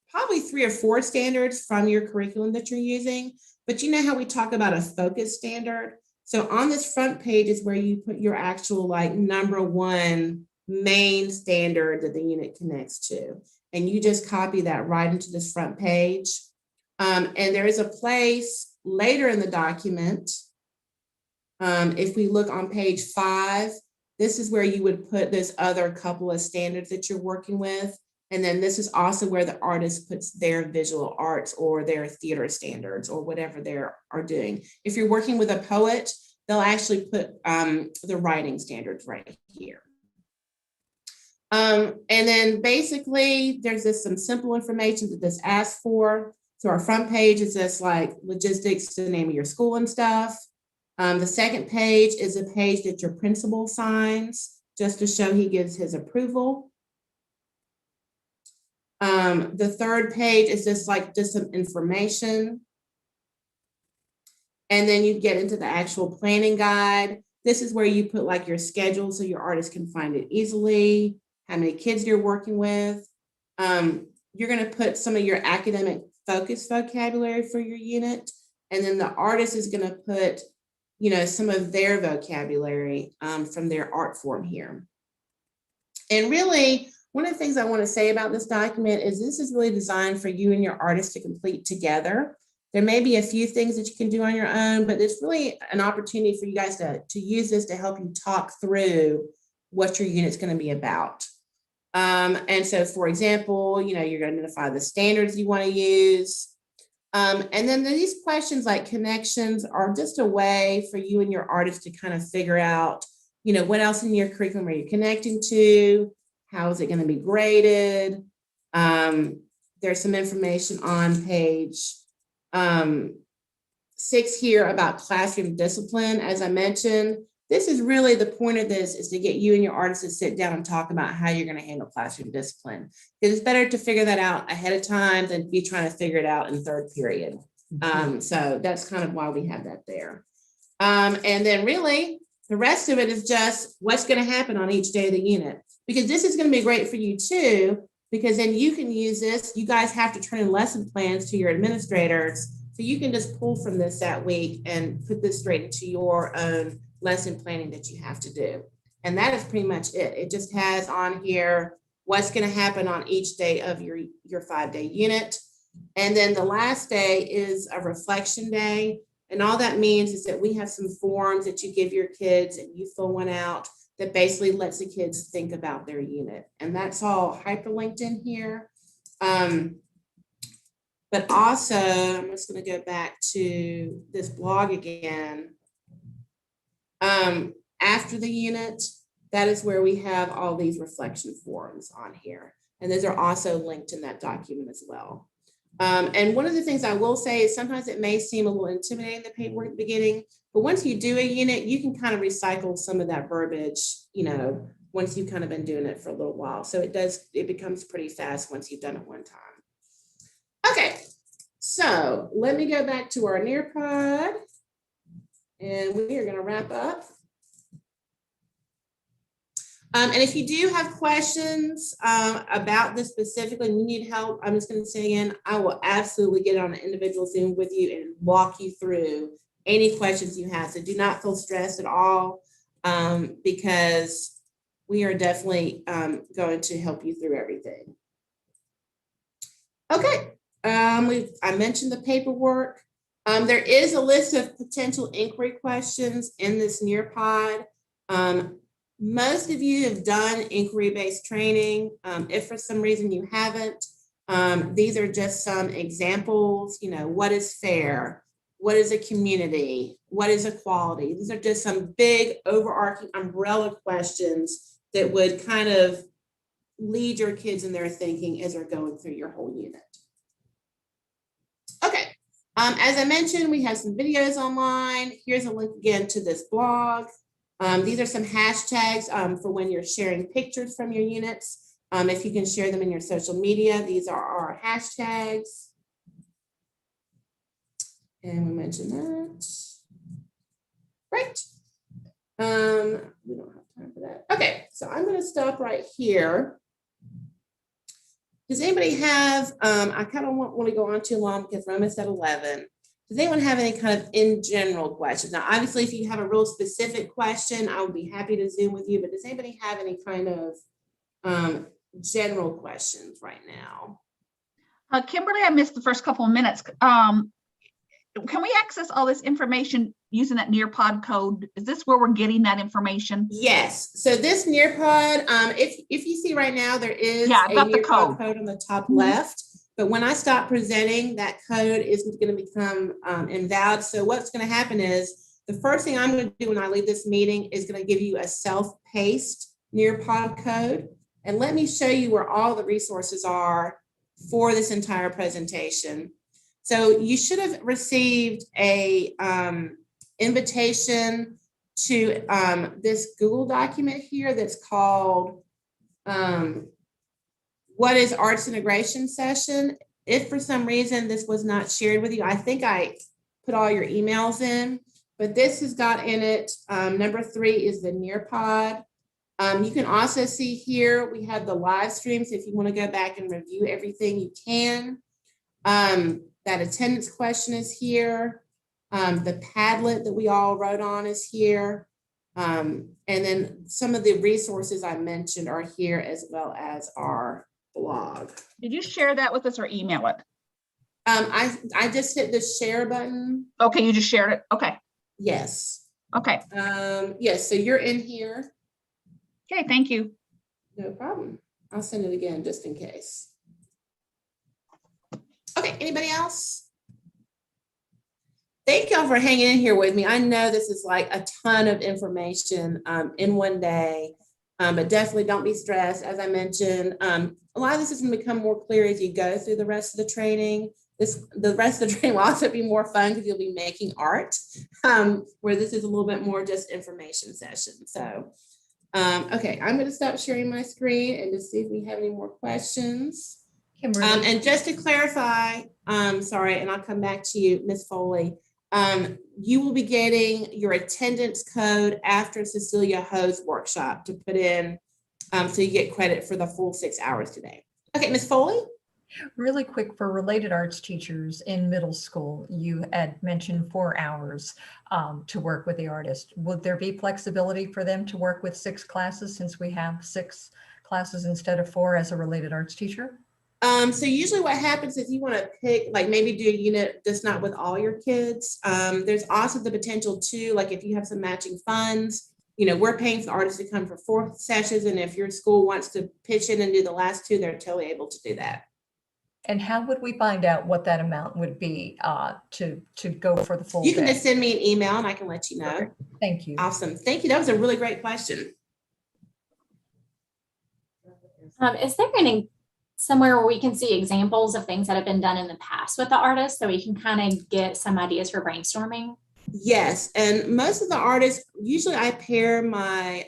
S1: probably 3 or 4 standards from your curriculum that you're using, but you know how we talk about a focus standard? So on this front page is where you put your actual like #1 main standard that the unit connects to. And you just copy that right into this front page. And there is a place later in the document. If we look on page 5, this is where you would put this other couple of standards that you're working with. And then this is also where the artist puts their visual arts or their theater standards or whatever they are doing. If you're working with a poet, they'll actually put the writing standards right here. And then basically there's some simple information that this asks for. So our front page is just like logistics, the name of your school and stuff. The second page is a page that your principal signs just to show he gives his approval. The third page is just some information. And then you get into the actual planning guide. This is where you put like your schedule so your artist can find it easily, how many kids you're working with. You're going to put some of your academic focus vocabulary for your unit. And then the artist is going to put, you know, some of their vocabulary from their art form here. And really, one of the things I want to say about this document is this is really designed for you and your artist to complete together. There may be a few things that you can do on your own, but it's really an opportunity for you guys to use this to help you talk through what your unit's going to be about. And so, for example, you know, you're going to identify the standards you want to use. And then these questions like connections are just a way for you and your artist to kind of figure out, you know, what else in your curriculum are you connecting to? How is it going to be graded? There's some information on page 6 here about classroom discipline. As I mentioned, this is really the point of this is to get you and your artist to sit down and talk about how you're going to handle classroom discipline. Because it's better to figure that out ahead of time than be trying to figure it out in third period. So that's kind of why we have that there. And then really, the rest of it is just what's going to happen on each day of the unit. Because this is going to be great for you too, because then you can use this. You guys have to turn in lesson plans to your administrators. So you can just pull from this that week and put this straight into your own lesson planning that you have to do. And that is pretty much it. It just has on here what's going to happen on each day of your 5-day unit. And then the last day is a reflection day. And all that means is that we have some forms that you give your kids and you fill one out that basically lets the kids think about their unit. And that's all hyperlinked in here. But also, I'm just going to go back to this blog again. After the unit, that is where we have all these reflection forms on here. And those are also linked in that document as well. And one of the things I will say is sometimes it may seem a little intimidating, the paperwork at the beginning, but once you do a unit, you can kind of recycle some of that verbiage, you know, once you've kind of been doing it for a little while. So it becomes pretty fast once you've done it one time. Okay, so let me go back to our Nearpod and we are going to wrap up. And if you do have questions about this specifically and you need help, I'm just going to say again, I will absolutely get on an individual Zoom with you and walk you through any questions you have. So do not feel stressed at all because we are definitely going to help you through everything. Okay, I mentioned the paperwork. There is a list of potential inquiry questions in this Nearpod. Most of you have done inquiry-based training. If for some reason you haven't, These are just some examples, you know, what is fair? What is a community? What is equality? These are just some big overarching umbrella questions that would kind of lead your kids in their thinking as they're going through your whole unit. Okay, as I mentioned, we have some videos online. Here's a link again to this blog. These are some hashtags for when you're sharing pictures from your units. If you can share them in your social media, these are our hashtags. And we mentioned that. Great. We don't have time for that. Okay, so I'm going to stop right here. Does anybody have, I kind of want to go on too long because we're almost at 11. Does anyone have any kind of in general questions? Now, obviously, if you have a real specific question, I would be happy to Zoom with you, but does anybody have any kind of general questions right now?
S15: Kimberly, I missed the first couple of minutes. Can we access all this information using that Nearpod code? Is this where we're getting that information?
S1: Yes. So this Nearpod, if you see right now, there is a Nearpod code on the top left. But when I stop presenting, that code is going to become invalid. So what's going to happen is the first thing I'm going to do when I leave this meeting is going to give you a self-paced Nearpod code. And let me show you where all the resources are for this entire presentation. So you should have received a invitation to this Google document here that's called What is Arts Integration Session? If for some reason this was not shared with you, I think I put all your emails in, but this has got in it, number 3 is the Nearpod. You can also see here, we have the live streams. If you want to go back and review everything, you can. That attendance question is here. The Padlet that we all wrote on is here. And then some of the resources I mentioned are here as well as our blog.
S15: Did you share that with us or email it?
S1: I just hit the share button.
S15: Okay, you just shared it. Okay.
S1: Yes.
S15: Okay.
S1: Yes, so you're in here.
S15: Okay, thank you.
S1: No problem. I'll send it again just in case. Okay, anybody else? Thank y'all for hanging in here with me. I know this is like a ton of information in one day, but definitely don't be stressed. As I mentioned, a lot of this is going to become more clear as you go through the rest of the training. The rest of the training will also be more fun because you'll be making art, where this is a little bit more just information session. So, okay, I'm going to stop sharing my screen and just see if we have any more questions. And just to clarify, sorry, and I'll come back to you, Ms. Foley. You will be getting your attendance code after Cecilia Ho's workshop to put in, so you get credit for the full 6 hours today. Okay, Ms. Foley?
S14: Really quick, for related arts teachers in middle school, you had mentioned 4 hours to work with the artist. Would there be flexibility for them to work with 6 classes since we have 6 classes instead of 4 as a related arts teacher?
S1: So usually what happens if you want to pick, like maybe do a unit that's not with all your kids, there's also the potential too, like if you have some matching funds, you know, we're paying for artists to come for 4 sessions. And if your school wants to pitch in and do the last 2, they're totally able to do that.
S14: And how would we find out what that amount would be to go for the full
S1: You can
S14: day?
S1: just send me an email and I can let you know.
S14: Okay. Thank you.
S1: Awesome. Thank you. That was a really great question.
S18: Is there any somewhere where we can see examples of things that have been done in the past with the artists so we can kind of get some ideas for brainstorming?
S1: Yes, and most of the artists, usually I pair my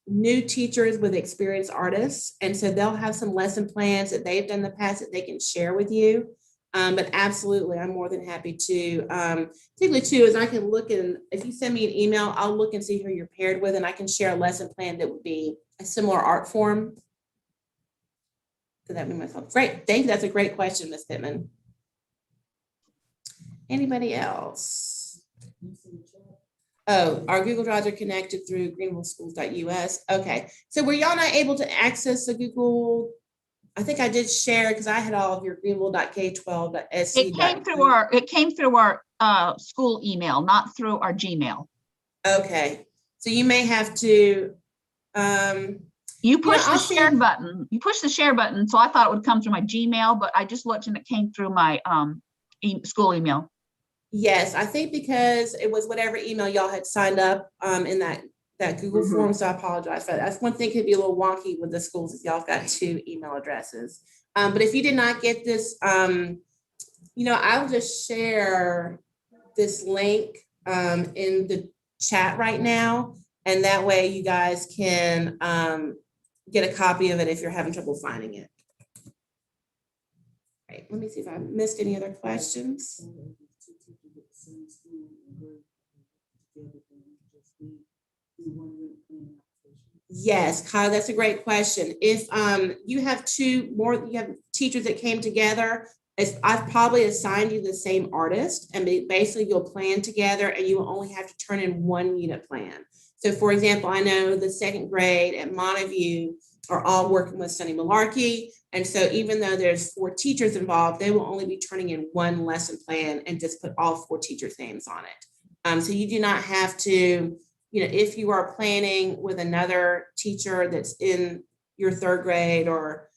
S1: new teachers with experienced artists, and so they'll have some lesson plans that they've done in the past that they can share with you. But absolutely, I'm more than happy to. Particularly too, is I can look and if you send me an email, I'll look and see who you're paired with, and I can share a lesson plan that would be a similar art form. Could that be myself? Great, thank you. That's a great question, Ms. Pittman. Anybody else? Oh, our Google Drives are connected through greenvilleschools.us. Okay, so were y'all not able to access the Google? I think I did share because I had all of your greenville.k12.sc.
S15: It came through our school email, not through our Gmail.
S1: Okay, so you may have to.
S15: You push
S1: I'll
S15: the
S1: see.
S15: share button. You push the share button. So I thought it would come through my Gmail, but I just looked and it came through my school email.
S1: Yes, I think because it was whatever email y'all had signed up in that Google form. So I apologize for that. That's one thing could be a little wonky with the schools if y'all got 2 email addresses. But if you did not get this, I'll just share this link in the chat right now. And that way you guys can get a copy of it if you're having trouble finding it. Right, let me see if I missed any other questions. Yes, Kyle, that's a great question. If you have you have teachers that came together, I've probably assigned you the same artist, and basically you'll plan together and you will only have to turn in 1 unit plan. So for example, I know the 2nd grade at Montague are all working with Sunny Malarkey. And so even though there's 4 teachers involved, they will only be turning in 1 lesson plan and just put all 4 teachers' names on it. So you do not have to, if you are planning with another teacher that's in your 3rd grade or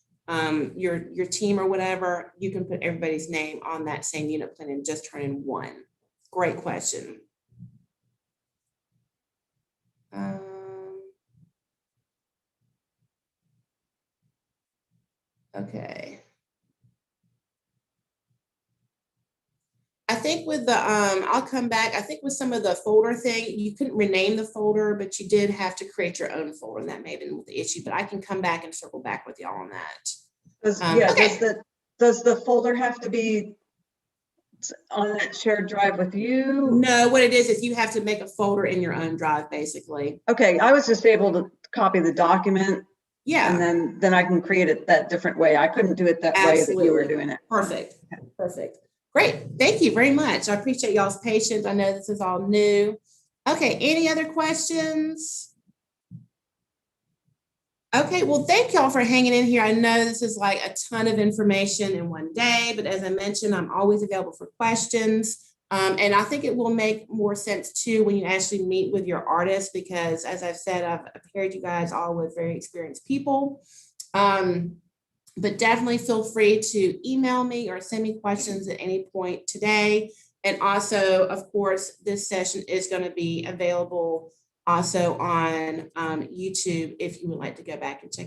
S1: your team or whatever, you can put everybody's name on that same unit plan and just turn in 1. Great question. Okay. I think with the, I'll come back. I think with some of the folder thing, you couldn't rename the folder, but you did have to create your own folder, and that may have been the issue, but I can come back and circle back with y'all on that.
S17: Does the folder have to be on that shared drive with you?
S1: No, what it is you have to make a folder in your own drive, basically.
S17: Okay, I was just able to copy the document.
S1: Yeah.
S17: And then I can create it that different way. I couldn't do it that way that you were doing it.
S1: Perfect. Perfect. Great. Thank you very much. I appreciate y'all's patience. I know this is all new. Okay, any other questions? Okay, well, thank y'all for hanging in here. I know this is like a ton of information in one day, but as I mentioned, I'm always available for questions. And I think it will make more sense too when you actually meet with your artists, because as I've said, I've paired you guys all with very experienced people. But definitely feel free to email me or send me questions at any point today. And also, of course, this session is going to be available also on YouTube if you would like to go back and check it